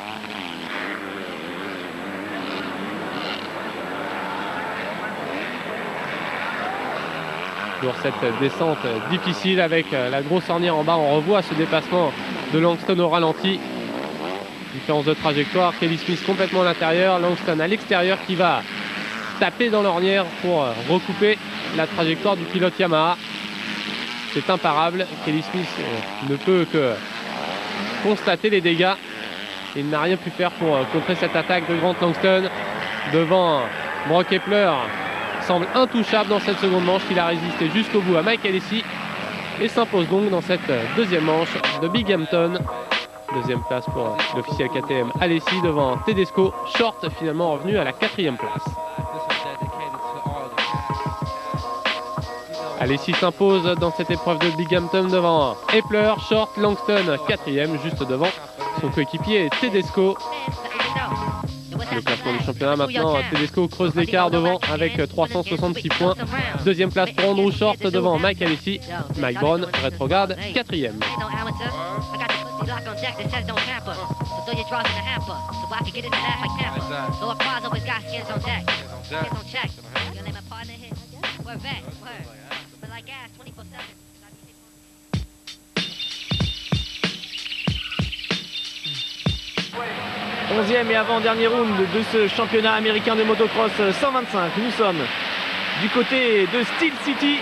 Toujours cette descente difficile avec la grosse ornière en bas. On revoit ce dépassement de Langston au ralenti. Différence de trajectoire, Kelly Smith complètement à l'intérieur, Langston à l'extérieur qui va taper dans l'ornière pour recouper la trajectoire du pilote Yamaha. C'est imparable, Kelly Smith ne peut que constater les dégâts. Il n'a rien pu faire pour contrer cette attaque de Grant Langston. Devant, Brock Epler semble intouchable dans cette seconde manche, qu'il a résisté jusqu'au bout à Mike Alessi et s'impose donc dans cette deuxième manche de Binghamton. Deuxième place pour l'officiel KTM Alessi devant Tedesco. Short finalement revenu à la 4e place. Alessi s'impose dans cette épreuve de Binghamton devant Epler. Short, Langston 4e juste devant son coéquipier Tedesco. Le classement du championnat maintenant, Tedesco creuse l'écart devant avec 366 points. Deuxième place pour Andrew Short devant Mike Alessi. Mike Brown rétrograde 4e. Lock on deck that says don't tamper. So throw your drawers in the hamper. So I can get in the half like Tampa. So a prize always got skins on deck. Skins on check. Your name a partner hit. We're vet. Word. But like gas 24/7. 11e et avant-dernier round de ce championnat américain de motocross 125. Nous sommes du côté de Steel City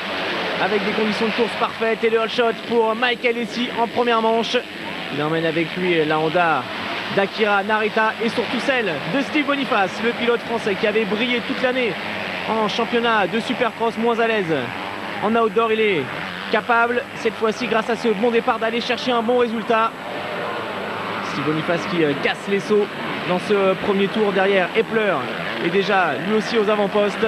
avec des conditions de course parfaites et le hot shot pour Mike Alessi en première manche. Il emmène avec lui la Honda d'Akira Narita et surtout celle de Steve Boniface, le pilote français qui avait brillé toute l'année en championnat de Supercross, moins à l'aise en outdoor. Il est capable cette fois-ci grâce à ce bon départ d'aller chercher un bon résultat. Steve Boniface qui casse les sauts dans ce premier tour derrière Epler et déjà lui aussi aux avant-postes.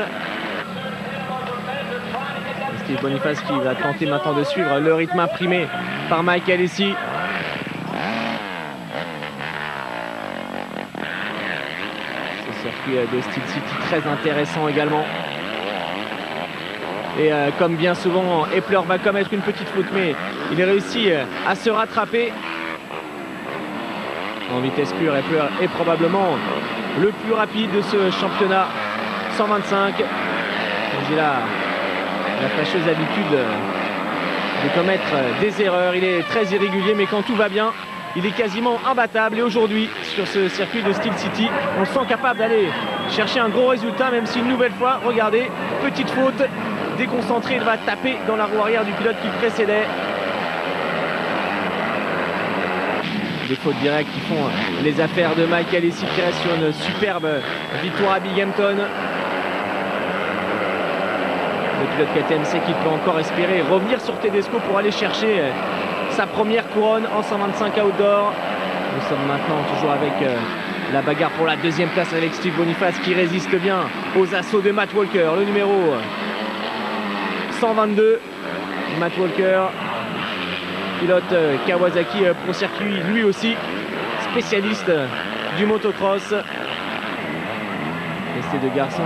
Steve Boniface qui va tenter maintenant de suivre le rythme imprimé par Mike Alessi. Ce circuit de Steel City très intéressant également. Et comme bien souvent, Epler va commettre une petite faute, mais il réussit à se rattraper. En vitesse pure, Epler est probablement le plus rapide de ce championnat 125. J'ai la fâcheuse habitude de commettre des erreurs. Il est très irrégulier, mais quand tout va bien, il est quasiment imbattable. Et aujourd'hui, sur ce circuit de Steel City, on le sent capable d'aller chercher un gros résultat, même si une nouvelle fois, regardez, petite faute, déconcentré, il va taper dans la roue arrière du pilote qui le précédait. Des fautes directes qui font les affaires de Mike Alesi, qui reste sur une superbe victoire à Binghamton. Le pilote KTM sait qu'il peut encore espérer revenir sur Tedesco pour aller chercher sa première couronne en 125 outdoor. Nous sommes maintenant toujours avec la bagarre pour la deuxième place avec Steve Boniface qui résiste bien aux assauts de Matt Walker, le numéro 122. Matt Walker, pilote Kawasaki Pro Circuit, lui aussi spécialiste du motocross. Et ces deux garçons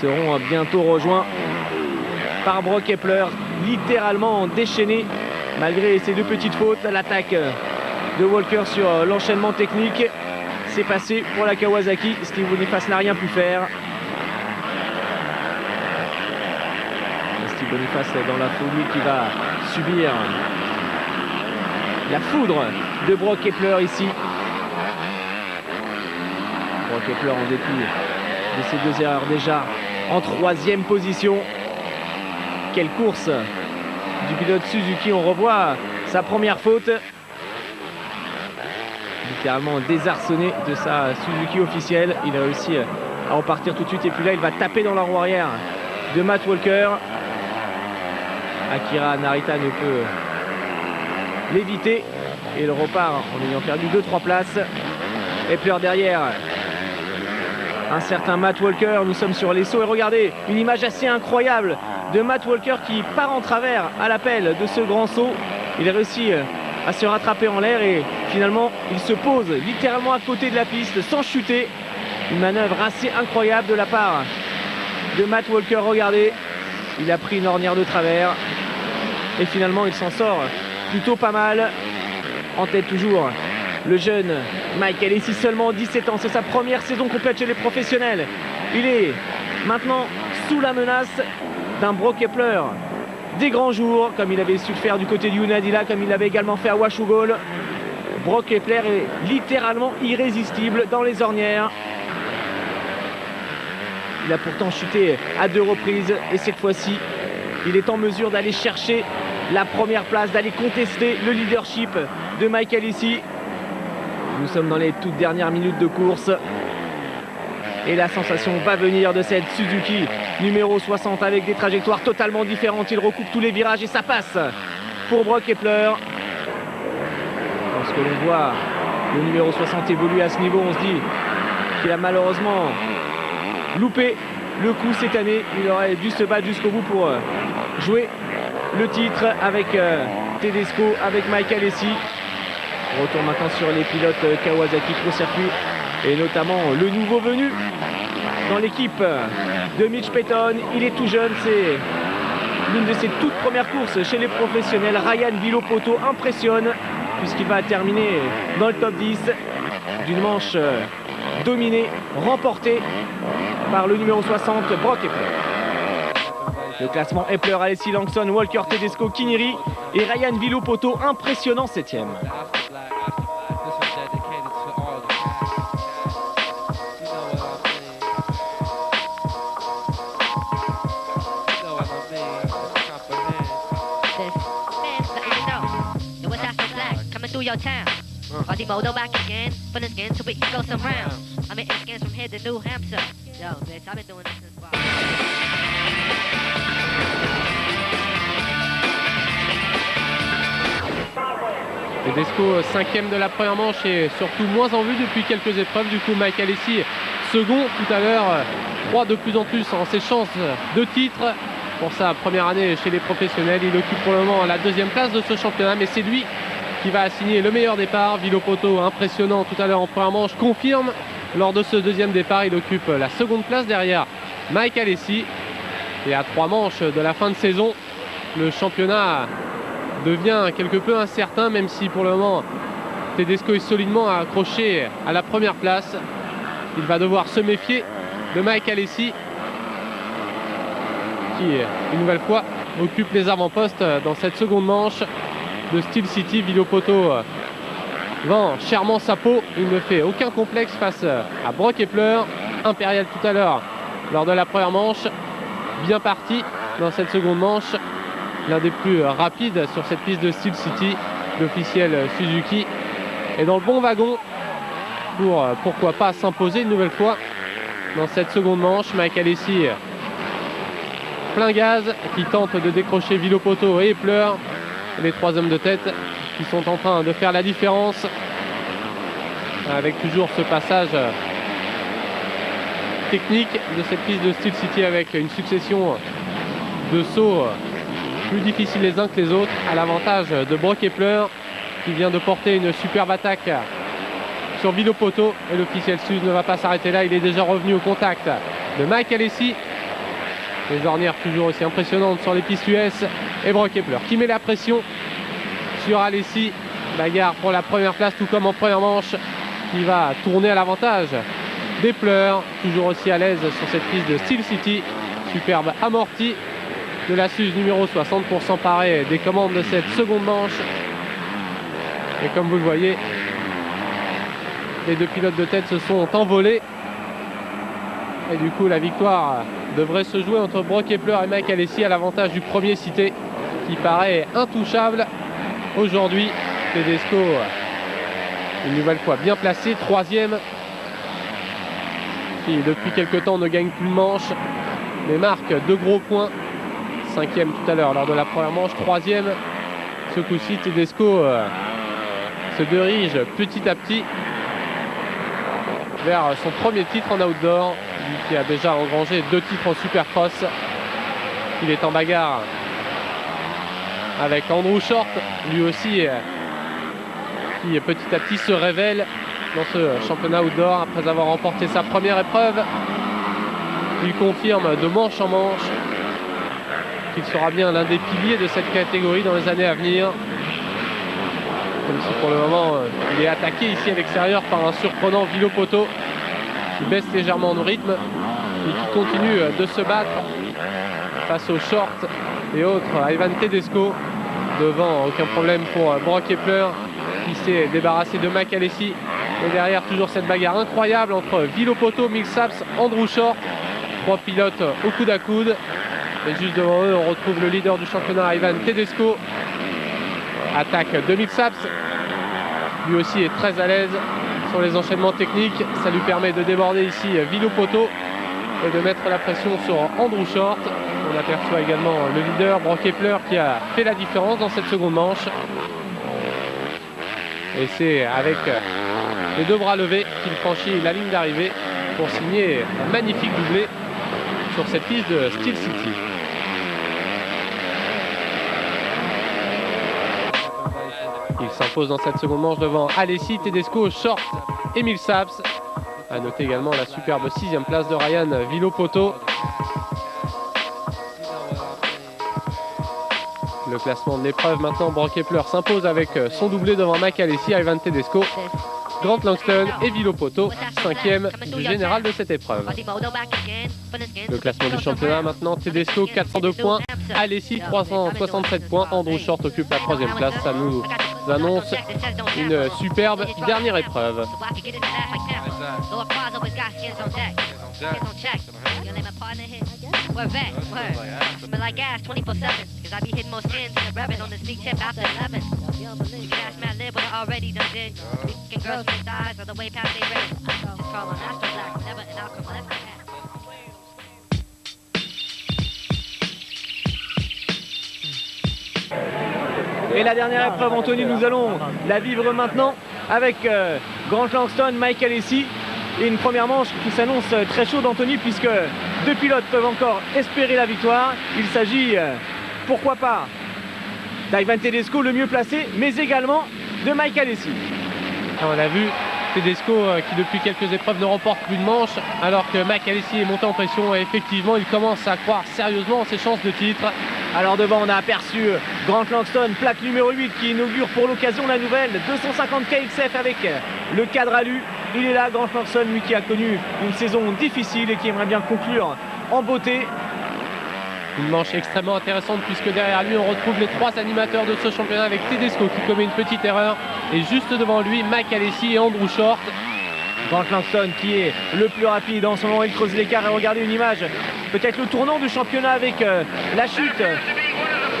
seront bientôt rejoints par Brock Epler, littéralement déchaîné malgré ces deux petites fautes. L'attaque de Walker sur l'enchaînement technique, c'est passé pour la Kawasaki. Steve Boniface n'a rien pu faire. Steve Boniface dans la folie qui va subir la foudre de Brock Epler ici. Brock Epler en dépit de ces deux erreurs déjà en troisième position. Quelle course du pilote Suzuki, on revoit sa première faute. Littéralement désarçonné de sa Suzuki officielle. Il a réussi à repartir tout de suite et puis là il va taper dans la roue arrière de Matt Walker. Akira Narita ne peut l'éviter et il repart en ayant perdu 2-3 places. Epler derrière un certain Matt Walker. Nous sommes sur les sauts et regardez une image assez incroyable de Matt Walker qui part en travers à l'appel de ce grand saut. Il a réussi à se rattraper en l'air et finalement il se pose littéralement à côté de la piste sans chuter. Une manœuvre assez incroyable de la part de Matt Walker. Regardez, il a pris une ornière de travers et finalement il s'en sort plutôt pas mal. En tête toujours le jeune Mike Alesi, seulement 17 ans, c'est sa première saison complète chez les professionnels. Il est maintenant sous la menace d'un Brock Epler des grands jours, comme il avait su le faire du côté du Unadilla, comme il l'avait également fait à Washougal. Brock Epler est littéralement irrésistible dans les ornières. Il a pourtant chuté à 2 reprises et cette fois-ci, il est en mesure d'aller chercher la première place, d'aller contester le leadership de Mike Alesi. Nous sommes dans les toutes dernières minutes de course. Et la sensation va venir de cette Suzuki numéro 60 avec des trajectoires totalement différentes. Il recoupe tous les virages et ça passe pour Brock Epler. Lorsque l'on voit le numéro 60 évoluer à ce niveau, on se dit qu'il a malheureusement loupé le coup cette année. Il aurait dû se battre jusqu'au bout pour jouer le titre avec Tedesco, avec Mike Alesi. Retour maintenant sur les pilotes Kawasaki Pro Circuit et notamment le nouveau venu dans l'équipe de Mitch Payton. Il est tout jeune, c'est l'une de ses toutes premières courses chez les professionnels. Ryan Villopoto impressionne puisqu'il va terminer dans le top 10 d'une manche dominée, remportée par le numéro 60 Brock Epler. Le classement Epler, Alesi, Langson, Walker, Tedesco, Kiniri et Ryan Villopoto impressionnant 7e. Through your town. Quasimodo back again, from the skin so we can go some rounds. I'm hitting skins from here to New Hampshire. Yo, bitch, I've been doing this since while. Tedesco 5e de la première manche et surtout moins en vue depuis quelques épreuves. Du coup, Mike Alesi second tout à l'heure, croit de plus en plus en ses chances de titre. Pour sa première année chez les professionnels, il occupe pour le moment la 2e place de ce championnat, mais c'est lui qui va assigner le meilleur départ. Villopoto, impressionnant tout à l'heure en première manche, confirme lors de ce 2e départ. Il occupe la 2e place derrière Mike Alesi. Et à 3 manches de la fin de saison, le championnat devient quelque peu incertain, même si pour le moment Tedesco est solidement accroché à la première place. Il va devoir se méfier de Mike Alesi qui, une nouvelle fois, occupe les avant-postes dans cette seconde manche de Steel City. Villopoto vend chèrement sa peau. Il ne fait aucun complexe face à Brock Epler. Impérial tout à l'heure lors de la première manche. Bien parti dans cette seconde manche. L'un des plus rapides sur cette piste de Steel City. L'officiel Suzuki est dans le bon wagon pour pourquoi pas s'imposer une nouvelle fois dans cette seconde manche. Mike Alessi plein gaz qui tente de décrocher Villopoto et Epler. Les trois hommes de tête qui sont en train de faire la différence avec toujours ce passage technique de cette piste de Steel City avec une succession de sauts plus difficiles les uns que les autres à l'avantage de Brock Epler qui vient de porter une superbe attaque sur Villopoto et l'officiel Suze ne va pas s'arrêter là, il est déjà revenu au contact de Mike Alessi. Les ornières toujours aussi impressionnantes sur les pistes US et Brock Epler qui met la pression sur Alessi. Bagarre pour la première place tout comme en première manche qui va tourner à l'avantage d'Epler, toujours aussi à l'aise sur cette piste de Steel City. Superbe amorti de la Suze numéro 60 pour s'emparer des commandes de cette seconde manche. Et comme vous le voyez, les deux pilotes de tête se sont envolés. Et du coup, la victoire devrait se jouer entre Brock Epler et Mike Alessi à l'avantage du premier cité qui paraît intouchable aujourd'hui. Tedesco, une nouvelle fois bien placé, troisième, qui depuis quelques temps ne gagne plus de manche, mais marque deux gros points. Cinquième tout à l'heure lors de la première manche, troisième. Ce coup-ci, Tedesco se dirige petit à petit vers son premier titre en outdoor, lui qui a déjà engrangé 2 titres en Supercross. Il est en bagarre avec Andrew Short, lui aussi qui petit à petit se révèle dans ce championnat outdoor après avoir remporté sa première épreuve. Il confirme de manche en manche qu'il sera bien l'un des piliers de cette catégorie dans les années à venir. Comme si pour le moment il est attaqué ici à l'extérieur par un surprenant Villopoto qui baisse légèrement de rythme et qui continue de se battre face aux Short et autres. Ivan Tedesco devant, aucun problème pour Brock Epler qui s'est débarrassé de Mike Alessi. Et derrière toujours cette bagarre incroyable entre Villopoto, Millsaps, Andrew Short. Trois pilotes au coude à coude. Et juste devant eux, on retrouve le leader du championnat, Ivan Tedesco. Attaque de Millsaps. Lui aussi est très à l'aise sur les enchaînements techniques. Ça lui permet de déborder ici Villopoto et de mettre la pression sur Andrew Short. On aperçoit également le leader, Brock Epler, qui a fait la différence dans cette seconde manche. Et c'est avec les deux bras levés qu'il franchit la ligne d'arrivée pour signer un magnifique doublé sur cette piste de Steel City. Il s'impose dans cette seconde manche devant Alessi, Tedesco, Short et Millsaps. A noter également la superbe 6e place de Ryan Villopoto. Le classement de l'épreuve maintenant, Brock Epler s'impose avec son doublé devant Mike Alessi, Ivan Tedesco, Grant Langston et Villopoto, 5e du général de cette épreuve. Le classement du championnat maintenant, Tedesco 402 points, Alessi 367 points, Andrew Short occupe la 3e place. Ça nous annonce une superbe dernière épreuve. Et la dernière épreuve, Anthony, nous allons la vivre maintenant avec Grant Langston, Mike Alessi. Et une première manche qui s'annonce très chaude, Anthony, puisque deux pilotes peuvent encore espérer la victoire. Il s'agit, pourquoi pas, d'Ivan Tedesco, le mieux placé, mais également de Mike Alessi. On a vu Tedesco qui depuis quelques épreuves ne remporte plus de manches, alors que Mike Alessi est monté en pression et effectivement il commence à croire sérieusement en ses chances de titre. Alors devant, on a aperçu Grant Langston, plaque numéro 8, qui inaugure pour l'occasion la nouvelle 250 KXF avec le cadre alu. Il est là, Grant Langston, lui qui a connu une saison difficile et qui aimerait bien conclure en beauté. Une manche extrêmement intéressante puisque derrière lui on retrouve les 3 animateurs de ce championnat avec Tedesco qui commet une petite erreur et juste devant lui Mike Alessi et Andrew Short. Grant Langston qui est le plus rapide en ce moment, il creuse l'écart et regardez une image, peut-être le tournant du championnat avec la chute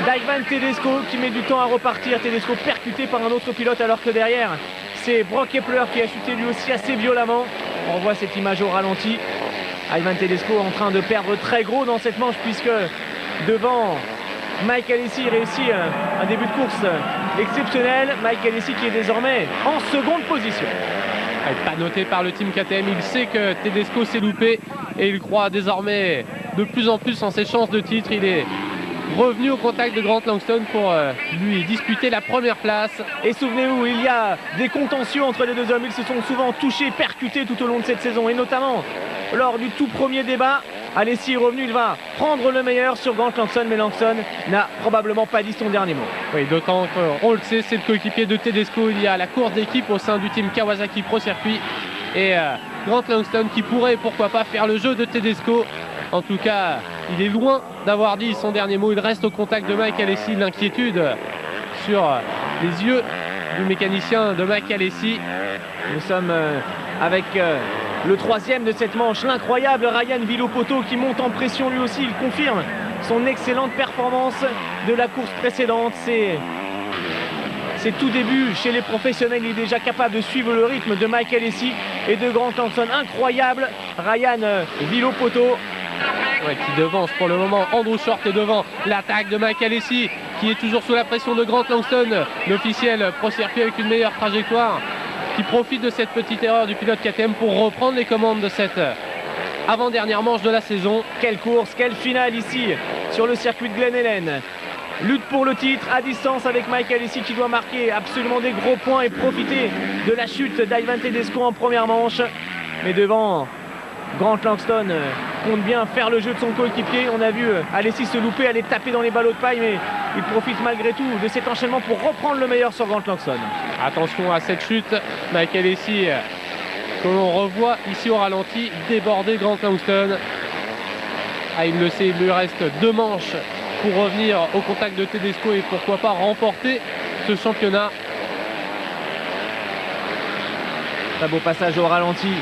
d'Ivan Tedesco qui met du temps à repartir. Tedesco percuté par un autre pilote alors que derrière c'est Brock Kepler qui a chuté lui aussi assez violemment. On voit cette image au ralenti. Ivan Tedesco en train de perdre très gros dans cette manche puisque devant Mike Alessi réussit un début de course exceptionnel. Mike Alessi qui est désormais en seconde position. Pas noté par le team KTM, il sait que Tedesco s'est loupé et il croit désormais de plus en plus en ses chances de titre. Il est revenu au contact de Grant Langston pour lui disputer la première place. Et souvenez-vous, il y a des contentieux entre les deux hommes, ils se sont souvent touchés, percutés tout au long de cette saison et notamment lors du tout premier débat. Alessi est revenu, il va prendre le meilleur sur Grant Langston, mais Langston n'a probablement pas dit son dernier mot. Oui, d'autant qu'on le sait, c'est le coéquipier de Tedesco. Il y a la course d'équipe au sein du team Kawasaki Pro Circuit et Grant Langston qui pourrait, pourquoi pas, faire le jeu de Tedesco. En tout cas, il est loin d'avoir dit son dernier mot. Il reste au contact de Mike Alessi. L'inquiétude sur les yeux du mécanicien de Mike Alessi. Nous sommes avec le troisième de cette manche, l'incroyable Ryan Villopoto qui monte en pression lui aussi. Il confirme son excellente performance de la course précédente. C'est tout début chez les professionnels. Il est déjà capable de suivre le rythme de Mike Alessi et de Grant Langston. Incroyable Ryan Villopoto. Ouais, qui devance pour le moment. Andrew Short est devant. L'attaque de Mike Alessi qui est toujours sous la pression de Grant Langston, l'officiel Pro Circuit avec une meilleure trajectoire, qui profite de cette petite erreur du pilote KTM pour reprendre les commandes de cette avant-dernière manche de la saison. Quelle course, quelle finale ici sur le circuit de Glen Helen. Lutte pour le titre à distance avec Mike Alessi qui doit marquer absolument des gros points et profiter de la chute d'Ivan Tedesco en première manche. Mais devant, Grant Langston compte bien faire le jeu de son coéquipier. On a vu Alessi se louper, aller taper dans les ballots de paille, mais il profite malgré tout de cet enchaînement pour reprendre le meilleur sur Grant Langston. Attention à cette chute, Mike Alessi, que l'on revoit ici au ralenti, déborder Grant Langston. Ah, il le sait, il lui reste 2 manches pour revenir au contact de Tedesco et pourquoi pas remporter ce championnat. Très beau passage au ralenti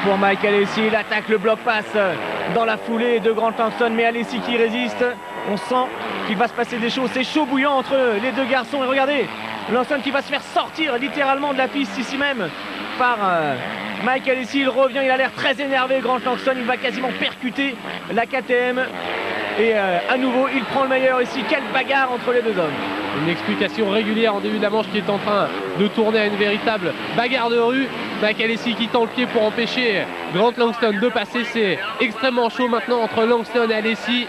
pour Mike Alessi. Il attaque le bloc passe dans la foulée de Grant Langston, mais Alessi qui résiste. On sent qu'il va se passer des choses. C'est chaud bouillant entre les deux garçons. Et regardez, Langston qui va se faire sortir littéralement de la piste ici même par Mike Alessi. Il revient, il a l'air très énervé. Grant Langston, il va quasiment percuter la KTM. Et à nouveau, il prend le meilleur ici. Quelle bagarre entre les deux hommes. Une explication régulière en début de la manche qui est en train de tourner à une véritable bagarre de rue. Mike Alessi qui tend le pied pour empêcher Grant Langston de passer. C'est extrêmement chaud maintenant entre Langston et Alessi.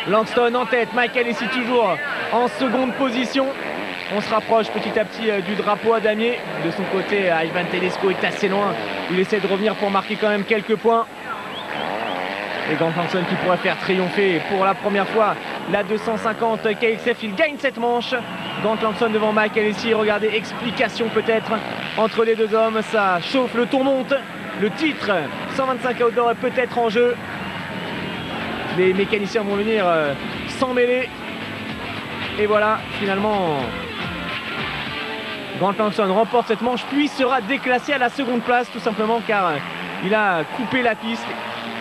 Langston en tête, Mike Alessi toujours en seconde position. On se rapproche petit à petit du drapeau à damier. De son côté, Ivan Tedesco est assez loin. Il essaie de revenir pour marquer quand même quelques points. Et Grant Langston qui pourrait faire triompher pour la première fois la 250 KXF. Il gagne cette manche. Grant Langston devant Mike Alessi. Regardez, explication peut-être entre les deux hommes. Ça chauffe, le ton monte. Le titre 125 outdoor est peut-être en jeu. Les mécaniciens vont venir s'en mêler. Et voilà, finalement, Grant Langston remporte cette manche, puis sera déclassé à la seconde place, tout simplement car il a coupé la piste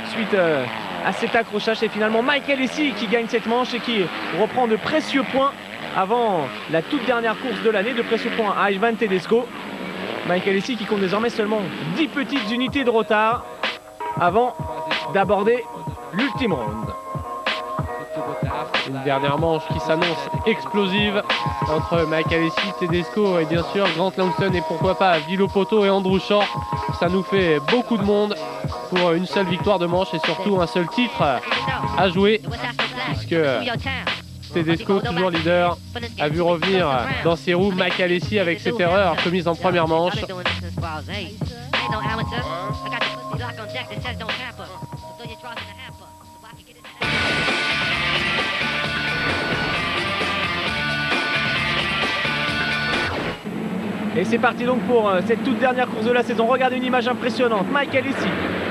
suite à cet accrochage. C'est finalement Mike Alessi qui gagne cette manche et qui reprend de précieux points avant la toute dernière course de l'année, de précieux points à Ivan Tedesco. Mike Alessi qui compte désormais seulement 10 petites unités de retard avant d'aborder l'ultime round. Une dernière manche qui s'annonce explosive entre Mike Alessi, Tedesco et bien sûr Grant Langston et pourquoi pas Villopoto et Andrew Short. Ça nous fait beaucoup de monde pour une seule victoire de manche et surtout un seul titre à jouer puisque Tedesco, toujours leader, a vu revenir dans ses roues Mike Alessi avec cette erreur commise en première manche. Et c'est parti donc pour cette toute dernière course de la saison. Regardez une image impressionnante. Mike Alessi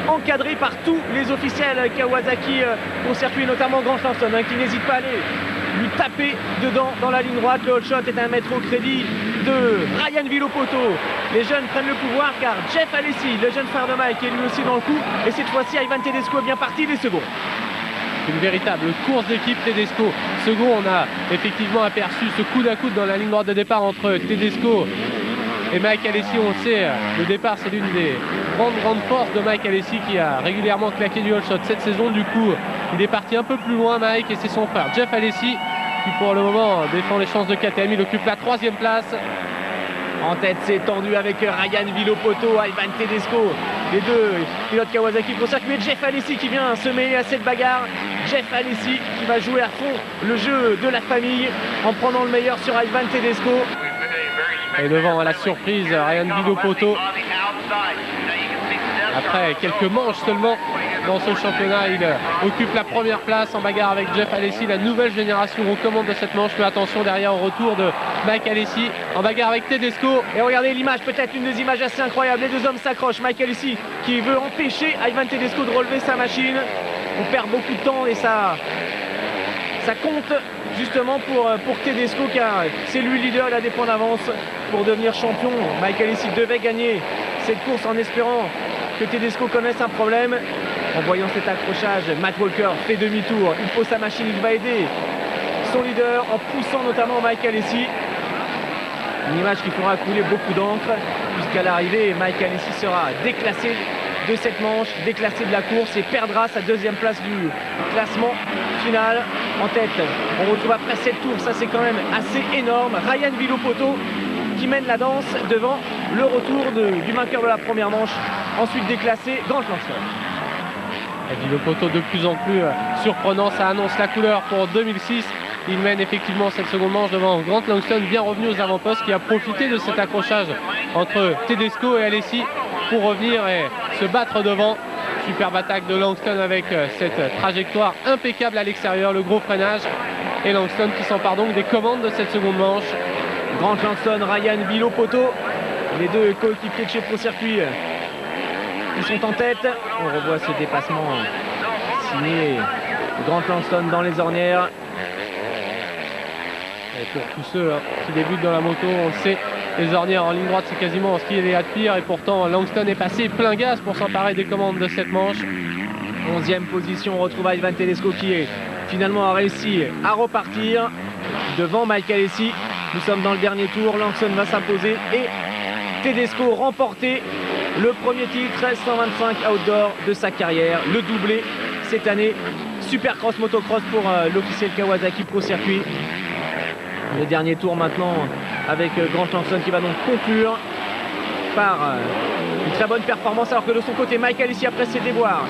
encadré par tous les officiels Kawasaki au circuit, notamment Grant Langston, qui n'hésite pas à aller lui taper dedans dans la ligne droite. Le hot shot est à mettre au crédit de Ryan Villopoto. Les jeunes prennent le pouvoir car Jeff Alesi, le jeune frère de Mike, est lui aussi dans le coup. Et cette fois-ci, Ivan Tedesco est bien parti des seconds. Une véritable course d'équipe Tedesco. Second, on a effectivement aperçu ce coude à coude dans la ligne droite de départ entre Tedesco et Mike Alesi. On le sait, le départ c'est l'une des grandes forces de Mike Alesi qui a régulièrement claqué du hot shot cette saison. Du coup, il est parti un peu plus loin, Mike, et c'est son frère Jeff Alesi qui pour le moment défend les chances de KTM. Il occupe la 3e place. En tête, c'est tendu avec Ryan Villopoto, Ivan Tedesco. Les deux pilotes Kawasaki pour circuit. Jeff Alesi qui vient se mêler à cette bagarre. Jeff Alesi qui va jouer à fond le jeu de la famille en prenant le meilleur sur Ivan Tedesco. Et devant, à la surprise, Ryan Villopoto. Après quelques manches seulement dans ce championnat, il occupe la 1re place en bagarre avec Jeff Alesi. La nouvelle génération recommande de cette manche. Mais attention, derrière, au retour de Mike Alesi en bagarre avec Tedesco. Et regardez l'image, peut-être une des images assez incroyables. Les deux hommes s'accrochent. Mike Alesi qui veut empêcher Ivan Tedesco de relever sa machine. On perd beaucoup de temps et ça compte justement pour Tedesco car c'est lui le leader. Il a des points d'avance pour devenir champion. Mike Alesi devait gagner cette course en espérant que Tedesco connaisse un problème. En voyant cet accrochage, Matt Walker fait demi-tour. Il pose sa machine, il va aider son leader en poussant notamment Mike Alesi. Une image qui fera couler beaucoup d'encre puisqu'à l'arrivée, Mike Alesi sera déclassé de cette manche, déclassé de la course et perdra sa 2e place du classement final. En tête, on retrouve après 7 tours, ça c'est quand même assez énorme. Ryan Villopoto qui mène la danse devant le retour du vainqueur de la 1re manche, ensuite déclassé Grant Langston. Villopoto de plus en plus surprenant, ça annonce la couleur pour 2006. Il mène effectivement cette seconde manche devant Grant Langston, bien revenu aux avant-postes, qui a profité de cet accrochage entre Tedesco et Alesi pour revenir et se battre devant. Superbe attaque de Langston avec cette trajectoire impeccable à l'extérieur, le gros freinage. Et Langston qui s'empare donc des commandes de cette seconde manche. Grant Langston, Ryan Villopoto, les deux coéquipiers de chez Pro Circuit, ils sont en tête. On revoit ce dépassement signé Grant Langston dans les ornières. Et pour tous ceux qui débutent dans la moto, on le sait, les ornières en ligne droite c'est quasiment ce qu'il y a de pire. Et pourtant Langston est passé plein gaz pour s'emparer des commandes de cette manche. 11e position, on retrouve Ivan Tedesco qui finalement a réussi à repartir devant Mike Alesi. Nous sommes dans le dernier tour, Langston va s'imposer et Tedesco remporter le 1er titre 125 outdoor de sa carrière, le doublé cette année. Supercross motocross pour l'officiel Kawasaki Pro Circuit. Le dernier tour maintenant avec Grant Langston qui va donc conclure par une très bonne performance, alors que de son côté Mike Alesi, après ses déboires,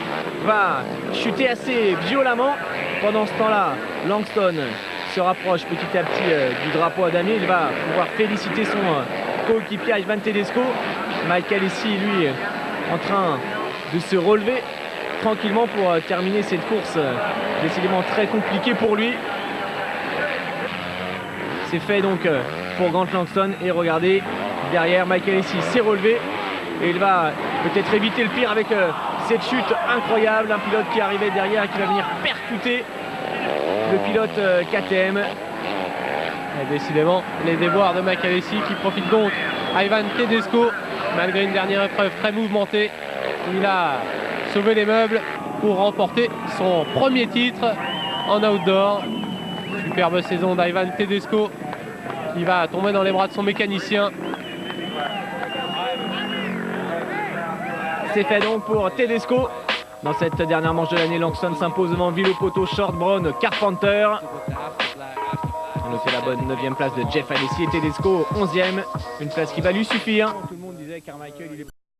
va chuter assez violemment. Pendant ce temps-là, Langston se rapproche petit à petit du drapeau à damier. Il va pouvoir féliciter son coéquipier Ivan Tedesco. Mike Alesi, lui, en train de se relever tranquillement pour terminer cette course décidément très compliquée pour lui. C'est fait donc pour Grant Langston et regardez derrière, Mike Alesi s'est relevé et il va peut-être éviter le pire avec cette chute incroyable. Un pilote qui arrivait derrière et qui va venir percuter le pilote KTM. Et décidément, les déboires de Mike Alesi qui profite donc à Ivan Tedesco. Malgré une dernière épreuve très mouvementée, il a sauvé les meubles pour remporter son 1er titre en outdoor. Superbe saison d'Ivan Tedesco qui va tomber dans les bras de son mécanicien. C'est fait donc pour Tedesco. Dans cette dernière manche de l'année, Langston s'impose devant Villopoto, Short, Brown, Carpenter. On notait la bonne 9e place de Jeff Alesi et Tedesco 11e. Une place qui va lui suffire. Tout le monde disait Carmichael, il est